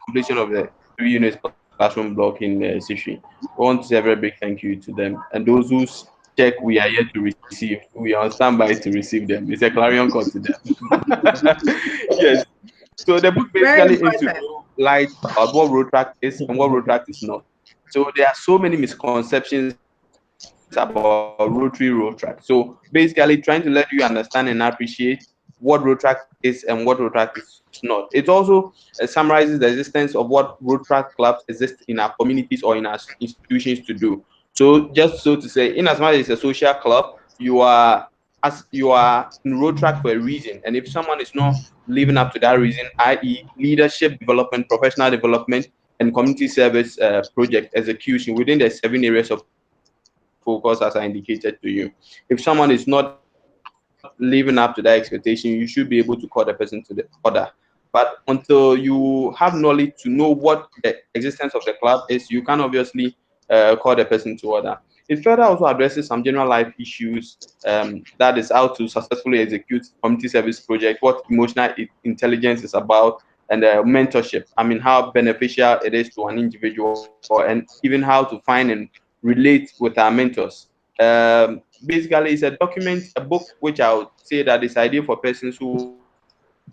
completion of the 3 units classroom block in Sisri. We want to say a very big thank you to them. And those whose check we are yet to receive, we are on standby to receive them. It's a clarion call to them. Yes. So the book Very basically aims to important. throw light about what road track is and what road track is not. So there are so many misconceptions about rotary road track. So basically trying to let you understand and appreciate what road track is and what road track is not. It also summarizes the existence of what road track clubs exist in our communities or in our institutions to do. So just so to say, in as much as it's a social club, you are in road track for a reason. And if someone is not living up to that reason, i.e., leadership development, professional development, and community service project execution within the 7 areas of focus as I indicated to you. If someone is not living up to that expectation, you should be able to call the person to the order. But until you have knowledge to know what the existence of the club is, you can obviously call the person to order. It further also addresses some general life issues, that is how to successfully execute community service project, what emotional intelligence is about, and mentorship. I mean, how beneficial it is to an individual, and even how to find and relate with our mentors. Basically, it's a document, a book, which I would say that is ideal for persons who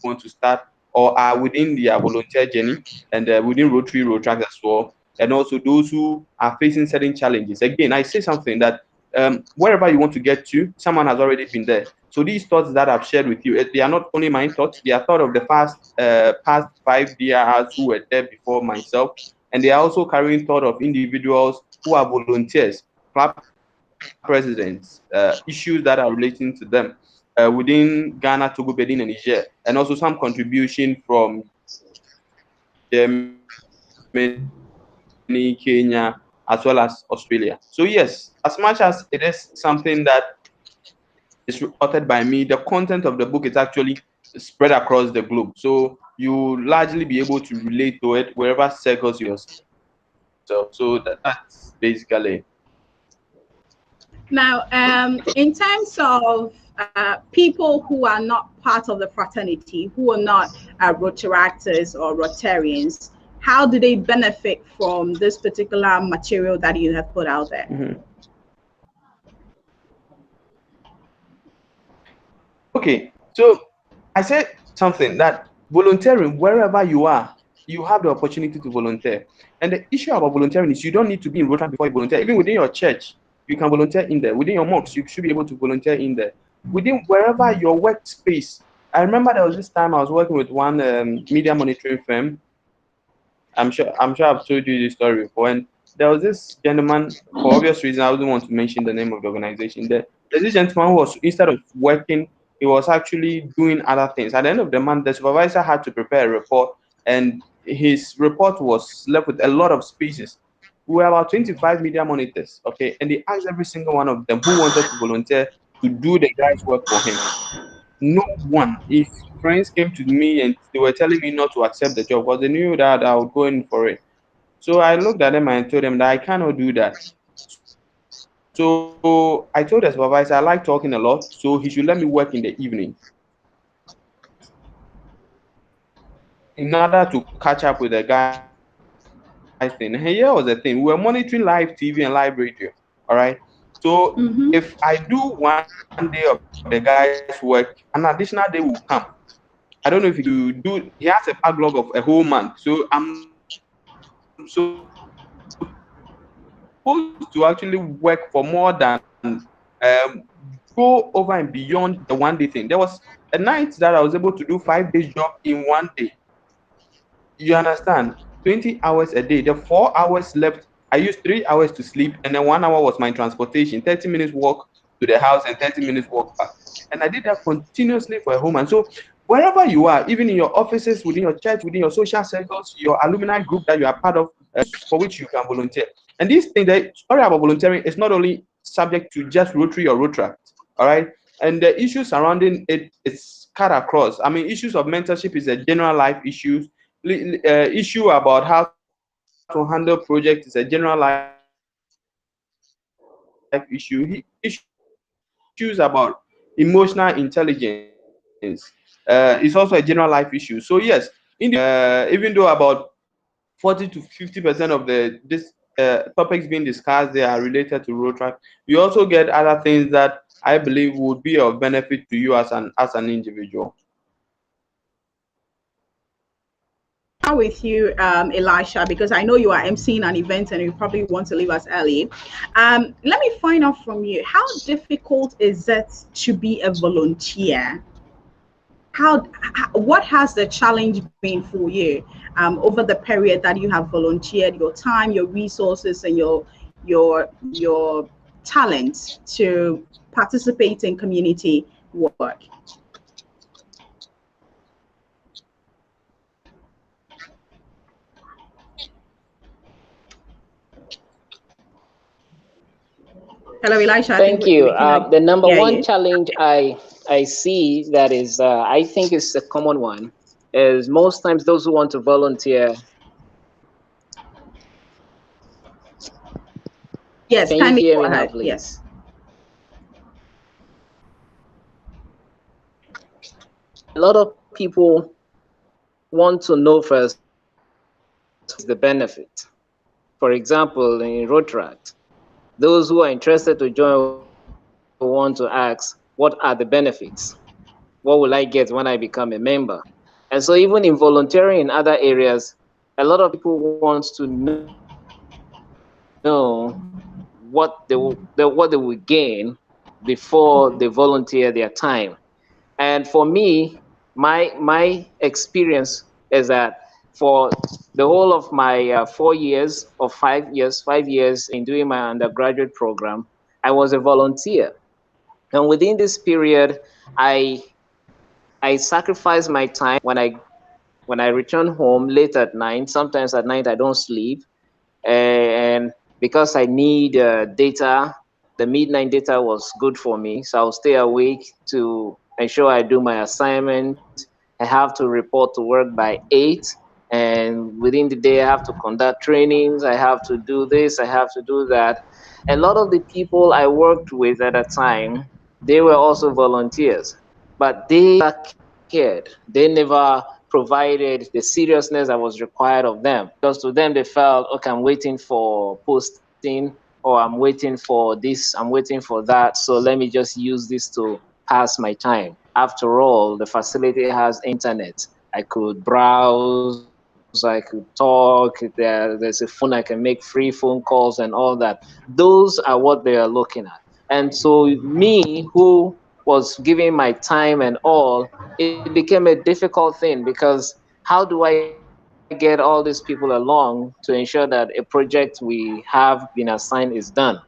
want to start or are within their volunteer journey and within Rotary Road Track as well. And also those who are facing certain challenges. Again, I say something that wherever you want to get to, someone has already been there. So these thoughts that I've shared with you, they are not only my thoughts, they are thought of the past 5 DRs who were there before myself, and they are also carrying thought of individuals who are volunteers, club presidents, issues that are relating to them within Ghana, Togo, Benin, and Niger, and also some contribution from Germany, Kenya, as well as Australia. So yes, as much as it is something that is authored by me, the content of the book is actually spread across the globe. So you largely be able to relate to it wherever circles you yourself. So that's basically Now, in terms of people who are not part of the fraternity, who are not Rotaractors or Rotarians, how do they benefit from this particular material that you have put out there? Mm-hmm. Okay, so I said something that volunteering wherever you are, you have the opportunity to volunteer. And the issue about volunteering is you don't need to be in Rotary before you volunteer. Even within your church, you can volunteer in there. Within your mosque, you should be able to volunteer in there. Within wherever your workspace. I remember there was this time I was working with one media monitoring firm. I'm sure I've told you this story before. And there was this gentleman, for obvious reasons, I wouldn't want to mention the name of the organization. There's this gentleman who was, instead of working, he was actually doing other things. At the end of the month, the supervisor had to prepare a report, and his report was left with a lot of spaces. We were about 25 media monitors, okay, and they asked every single one of them who wanted to volunteer to do the guy's work for him. No one. His friends came to me and they were telling me not to accept the job because they knew that I would go in for it. So I looked at them and told them that I cannot do that. So I told the supervisor I like talking a lot, so he should let me work in the evening in order to catch up with the guys thing. And here was the thing: we were monitoring live TV and live radio. All right. So if I do one day of the guy's work, an additional day will come. I don't know if you do. He has a backlog of a whole month. So I'm supposed to actually work for more than go over and beyond the one day thing. There was a night that I was able to do 5 days job in one day. You understand? 20 hours a day. The 4 hours left, I used 3 hours to sleep, and then 1 hour was my transportation. 30 minutes walk to the house and 30 minutes walk back. And I did that continuously for a whole month. So wherever you are, even in your offices, within your church, within your social circles, your alumni group that you are part of, for which you can volunteer. And this thing, the story about volunteering is not only subject to just Rotary or Rotaract, all right? And the issues surrounding it is cut across. I mean, issues of mentorship is a general life issue. Issue about how to handle projects is a general life issue. Issues about emotional intelligence is also a general life issue. So yes, even though about 40 to 50% of topics being discussed, they are related to road track. You also get other things that I believe would be of benefit to you as an individual. Start with you, Elisha, because I know you are emceeing an event and you probably want to leave us early. Let me find out from you, how difficult is it to be a volunteer? What has the challenge been for you over the period that you have volunteered, your time, your resources, and your talent to participate in community work? Hello, Elisha. I think Thank you. we cannot The number hear one you. challenge I see that is I think is a common one is most times those who want to volunteer. Yes, Can you kindly hear go me now, ahead. Yes. please? A lot of people want to know first the benefit. For example, in Rotaract, those who are interested to join want to ask, what are the benefits? What will I get when I become a member? And so even in volunteering in other areas, a lot of people want to know what they will gain before they volunteer their time. And for me, my experience is that for the whole of my 4 years or 5 years, 5 years in doing my undergraduate program, I was a volunteer. And within this period, I I sacrificed my time when I return home late at night. Sometimes at night I don't sleep, and because I need data, the midnight data was good for me. So I'll stay awake to ensure I do my assignment. I have to report to work by 8, and within the day I have to conduct trainings. I have to do this. I have to do that. A lot of the people I worked with at that time, They were also volunteers, but they never cared. They never provided the seriousness that was required of them, because to them they felt, okay, I'm waiting for posting, or I'm waiting for this, I'm waiting for that, so let me just use this to pass my time. After all, the facility has internet. I could browse, I could talk, there's a phone, I can make free phone calls and all that. Those are what they are looking at. And so me, who was giving my time and all, it became a difficult thing, because how do I get all these people along to ensure that a project we have been assigned is done?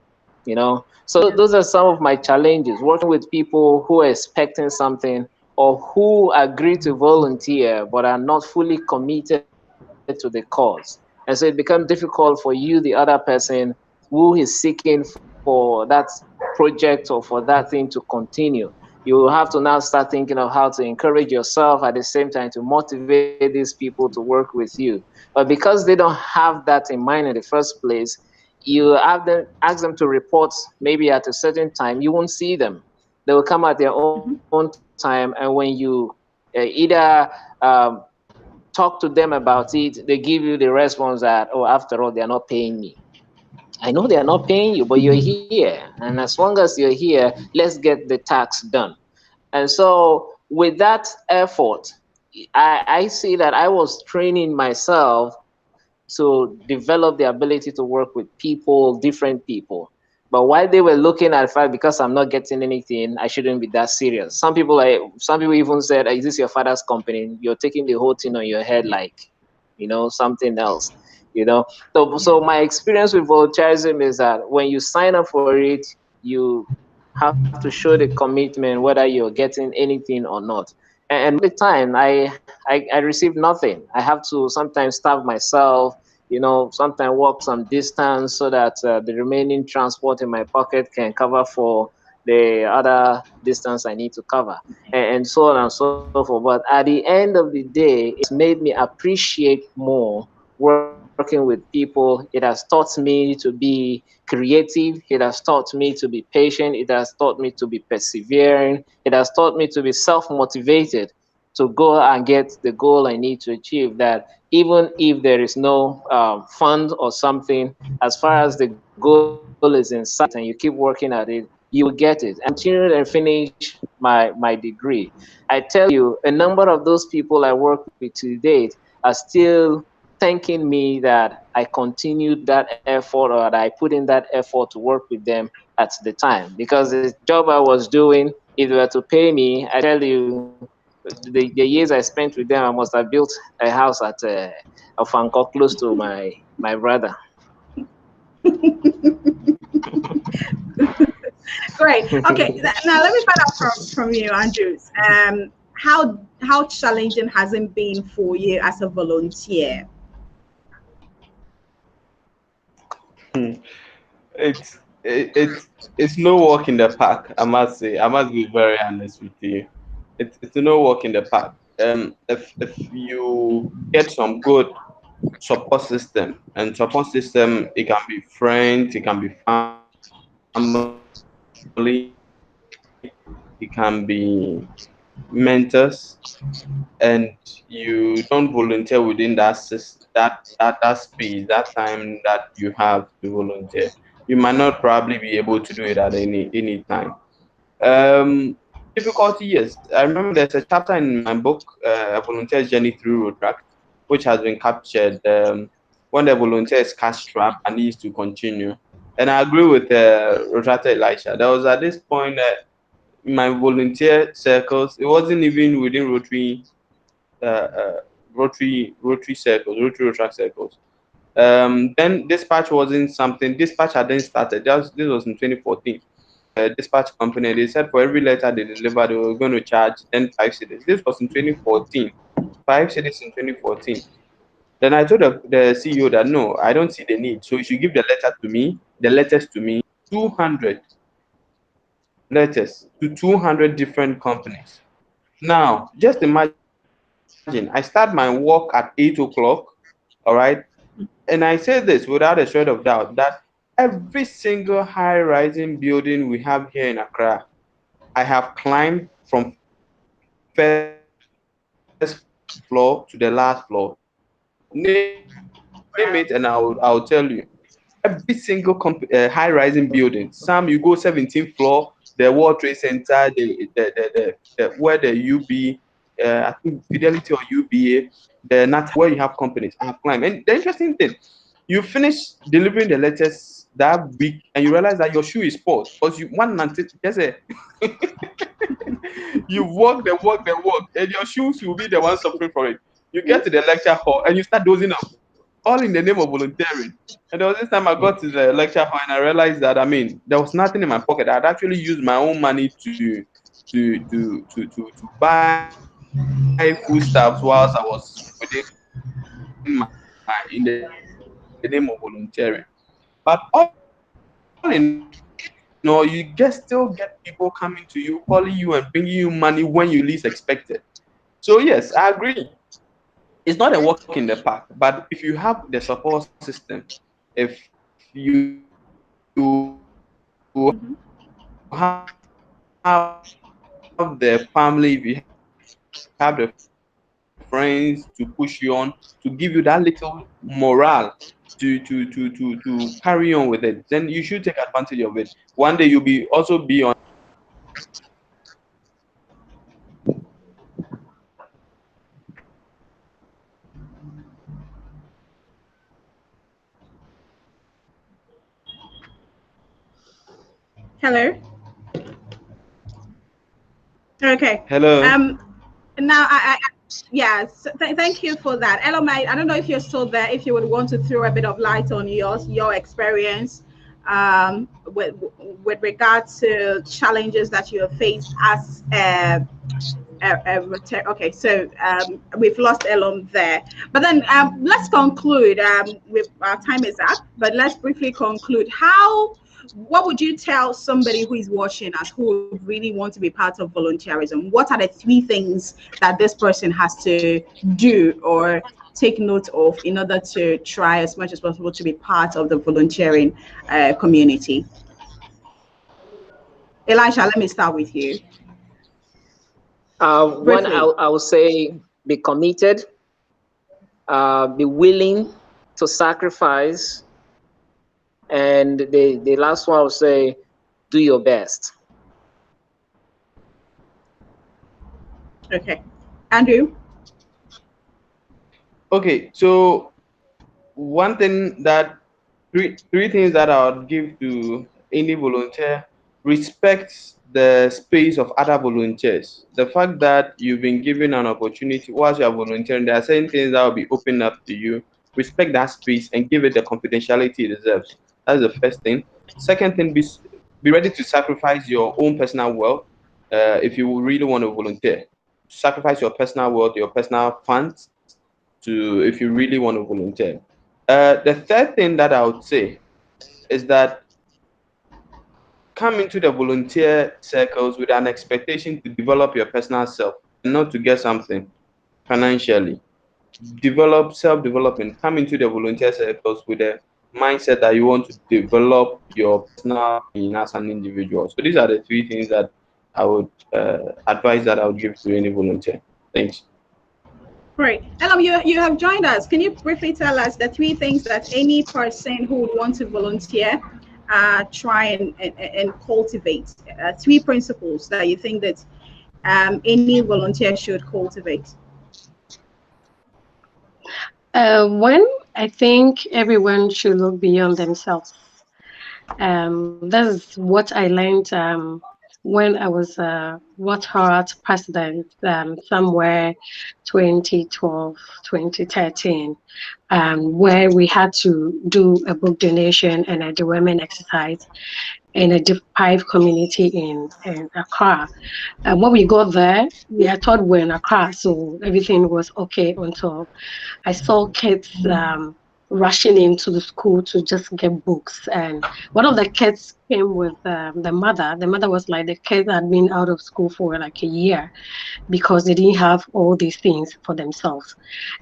So those are some of Yeah. my challenges, working with people who are expecting something, or who agree to volunteer but are not fully committed to the cause. And so it becomes difficult for you, the other person, who is seeking for that project or for that thing to continue. You have to now start thinking of how to encourage yourself, at the same time to motivate these people to work with you. But because they don't have that in mind in the first place, you ask them to report maybe at a certain time, you won't see them. They will come at their own time, and when you either talk to them about it, they give you the response that, oh, after all, they are not paying me. I know they are not paying you, but you're here. And as long as you're here, let's get the tax done. And so with that effort, I see that I was training myself to develop the ability to work with people, different people. But while they were looking at the fact, because I'm not getting anything, I shouldn't be that serious. Some people even said, is this your father's company? You're taking the whole thing on your head like, something else. So my Yeah. experience with volunteerism is that when you sign up for it, you have to show the commitment whether you're getting anything or not. And most of the time, I receive nothing. I have to sometimes starve myself, sometimes walk some distance so that the remaining transport in my pocket can cover for the other distance I need to cover, and so on and so forth. But at the end of the day, it has made me appreciate more working with people. It has taught me to be creative. It has taught me to be patient. It has taught me to be persevering. It has taught me to be self motivated to go and get the goal I need to achieve. That even if there is no fund or something, as far as the goal is in sight and you keep working at it, you will get it. And I continued and finished my degree. I tell you, a number of those people I work with to date are still thanking me that I continued that effort, or that I put in that effort to work with them at the time. Because the job I was doing, if they were to pay me, I tell you, the years I spent with them, I must have built a house at a Fanko close to my brother. Great. Okay. Now let me find out from you, Andrews. How challenging has it been for you as a volunteer? Hmm. It's no walk in the park. I must say. I must be very honest with you. It's no walk in the park. If you get some good support system, and support system, it can be friends, it can be family, it can be mentors, and you don't volunteer within that space, that time that you have to volunteer, you might not probably be able to do it at any time. Difficulty, yes. I remember there's a chapter in my book, A Volunteer's Journey Through Roadtrack, which has been captured, when the volunteer is cash strapped and needs to continue. And I agree with Rotrata Elisha. There was at this point in my volunteer circles, it wasn't even within uh, Rotary circles, Rotary Rotrack circles. Then dispatch wasn't something. Dispatch had then started. This was in 2014. Dispatch company, they said for every letter they delivered, they were going to charge then 5 cities. This was in 2014. 5 cities in 2014. Then I told the CEO that no, I don't see the need. So you should give the letters to me, 200 letters to 200 different companies. Now, just imagine, I start my work at 8 o'clock, all right? And I say this without a shred of doubt that every single high rising building we have here in Accra, I have climbed from first floor to the last floor. Name it, and I'll tell you. Every single high-rising building. Some you go 17th floor, the World Trade Center, where the UB, I think Fidelity or UBA, the NAT, where you have companies. I have climbed. And the interesting thing, you finish delivering the letters that week, and you realize that your shoe is spoiled because you one just a you walk, and your shoes will be the one suffering for it. You get to the lecture hall and you start dozing off, all in the name of volunteering. And there was this time I got to the lecture hall and I realized that, I mean, there was nothing in my pocket. I'd actually used my own money to buy foodstuffs whilst I was within in the name of volunteering. But all in all, still get people coming to you, calling you and bringing you money when you least expect it. So yes, I agree. It's not a walk in the park, but if you have the support system, if you have Mhm. the family, if you have the friends to push you on, to give you that little morale to carry on with it, then you should take advantage of it. One day you'll be also be on. Hello. Okay. Hello. Um. Now, yes. Thank you for that, Elamite. I don't know if you're still there. If you would want to throw a bit of light on your experience, with regard to challenges that you have faced as okay, so we've lost Elon there. But then let's conclude. With our time is up, but let's briefly conclude. What would you tell somebody who is watching us who would really want to be part of volunteerism? What are the three things that this person has to do or take note of in order to try as much as possible to be part of the volunteering community? Elisha, let me start with you. One, Briefly. I would say be committed, be willing to sacrifice, and the last one I would say do your best. Okay. Andrew? Okay, so one thing that three things that I would give to any volunteer: respect the space of other volunteers. The fact that you've been given an opportunity whilst you are volunteering, there are certain things that will be opened up to you. Respect that space and give it the confidentiality it deserves. That's the first thing. Second thing, be ready to sacrifice your own personal wealth if you really want to volunteer. Sacrifice your personal wealth, your personal funds to if you really want to volunteer. The third thing that I would say is that come into the volunteer circles with an expectation to develop your personal self and not to get something financially. Develop self-development. Come into the volunteer circles with a mindset that you want to develop your personal being as an individual. So these are the three things that I would advise that I would give to any volunteer. Thanks. Great. Elam, you have joined us. Can you briefly tell us the three things that any person who would want to volunteer try and cultivate? Three principles that you think that any volunteer should cultivate. One, I think everyone should look beyond themselves. That is what I learned when I was World Heart President somewhere 2012, 2013, where we had to do a book donation and a deworming exercise in a deprived community in Accra. When we got there, we had thought we're in Accra, so everything was okay until I saw kids rushing into the school to just get books. And one of the kids came with the mother. The mother was like, the kids had been out of school for like a year because they didn't have all these things for themselves.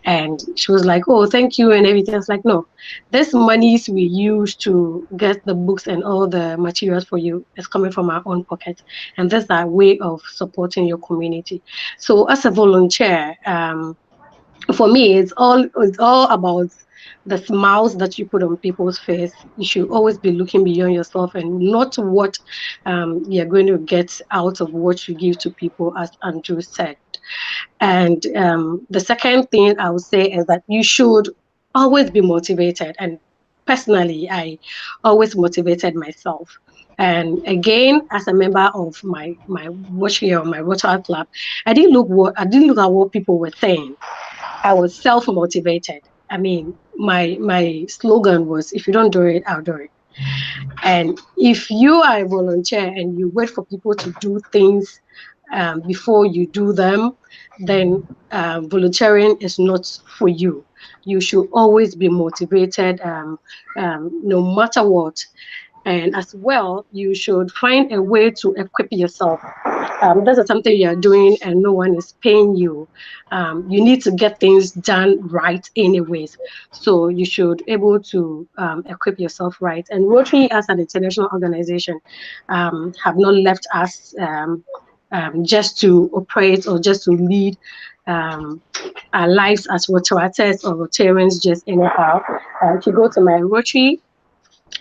And she was like, oh, thank you and everything. I was like, no, this monies we use to get the books and all the materials for you is coming from our own pocket. And that's our way of supporting your community. So as a volunteer, for me, it's all about the smiles that you put on people's face. You should always be looking beyond yourself and not what you're going to get out of what you give to people, as Andrew said. And the second thing I would say is that you should always be motivated. And personally, I always motivated myself. And again, as a member of my Rotary or my Rotary Club, I didn't look at what people were saying. I was self-motivated. I mean, my slogan was, if you don't do it, I'll do it. And if you are a volunteer and you wait for people to do things before you do them, then volunteering is not for you. You should always be motivated, no matter what. And as well, you should find a way to equip yourself. This is something you're doing and no one is paying you. You need to get things done right anyways. So you should able to equip yourself right. And Rotary as an international organization have not left us just to operate or just to lead our lives as Rotarators or Rotarians just anyhow. If you go to my Rotary,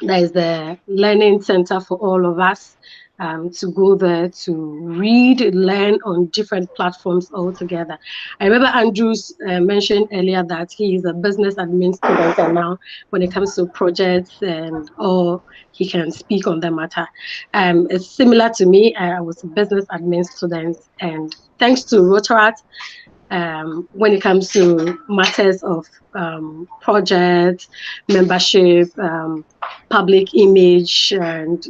there is the learning center for all of us to go there to read, learn on different platforms altogether. I remember Andrews mentioned earlier that he is a business admin student, and now when it comes to projects and all, he can speak on the matter. It's similar to me. I was a business admin student, and thanks to Rotaract, when it comes to matters of projects, membership, public image, and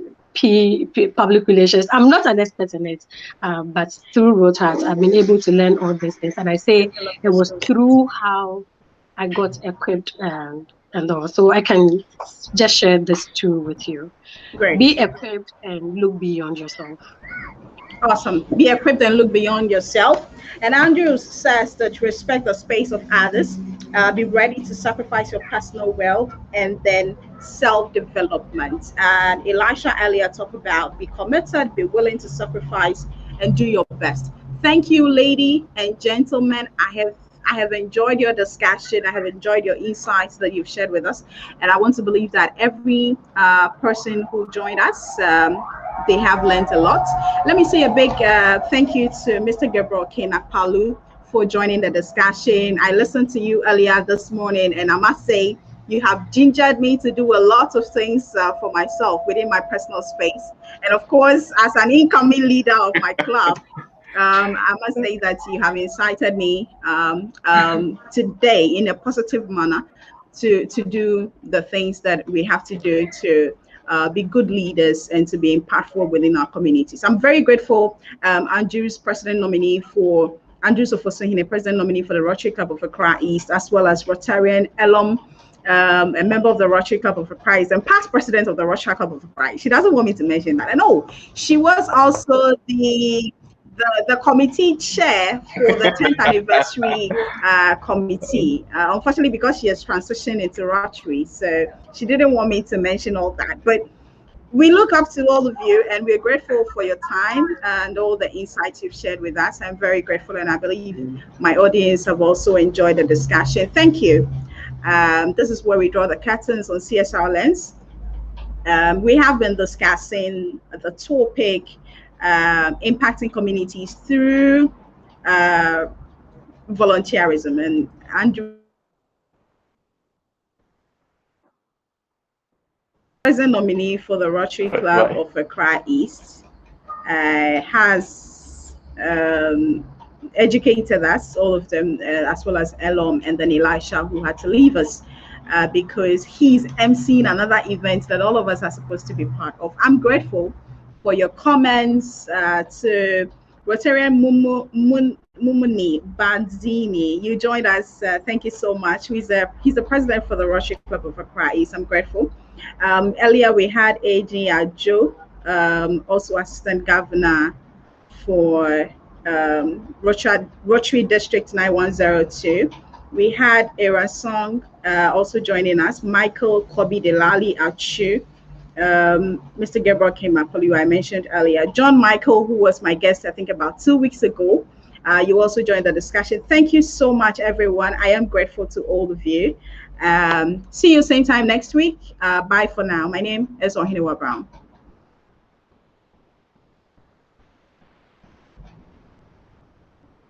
public relations. I'm not an expert in it, but through Rotaract, I've been able to learn all these things. And I say it was through how I got equipped and all. So I can just share this too with you. Great. Be equipped and look beyond yourself. Awesome. Be equipped and look beyond yourself. And Andrew says that respect the space of others, be ready to sacrifice your personal wealth, and then self-development. And Elisha earlier talked about be committed, be willing to sacrifice, and do your best. Thank you, lady and gentlemen. I have enjoyed your discussion. I have enjoyed your insights that you've shared with us. And I want to believe that every person who joined us, they have learned a lot. Let me say a big thank you to Mr. Gabriel Kenakpalu for joining the discussion. I listened to you earlier this morning, and I must say, you have gingered me to do a lot of things for myself within my personal space. And of course, as an incoming leader of my club, I must say that you have incited me today in a positive manner to do the things that we have to do to be good leaders and to be impactful within our communities. I'm very grateful, Andrew's president nominee for Andrew Sofosuhine, president nominee for the Rotary Club of Accra East, as well as Rotarian Elom, a member of the Rotary Club of Accra East and past president of the Rotary Club of Accra East. She doesn't want me to mention that. I know she was also the committee chair for the 10th anniversary committee. Unfortunately, because she has transitioned into Rotary, so she didn't want me to mention all that. But we look up to all of you, and we're grateful for your time and all the insights you've shared with us. I'm very grateful, and I believe my audience have also enjoyed the discussion. Thank you. This is where we draw the curtains on CSR Lens. We have been discussing the topic impacting communities through volunteerism, and Andrew, president nominee for the Rotary Club of Accra East, has educated us, all of them, as well as Elom and then Elisha, who had to leave us because he's emceeing another event that all of us are supposed to be part of. I'm grateful for your comments, to Rotarian Mumuni Banzini. You joined us. Thank you so much. He's the president for the Rotary Club of Accra East. I'm grateful. Earlier we had AG Ajo, also assistant governor for Rotary District 9102. We had Era Song also joining us, Michael Kobi Delali Achu, Mr. Gabriel Kemapolu, I mentioned earlier, John Michael, who was my guest, I think about 2 weeks ago. You also joined the discussion. Thank you so much, everyone. I am grateful to all of you. See you same time next week. Bye for now. My name is Ohinewa Brown.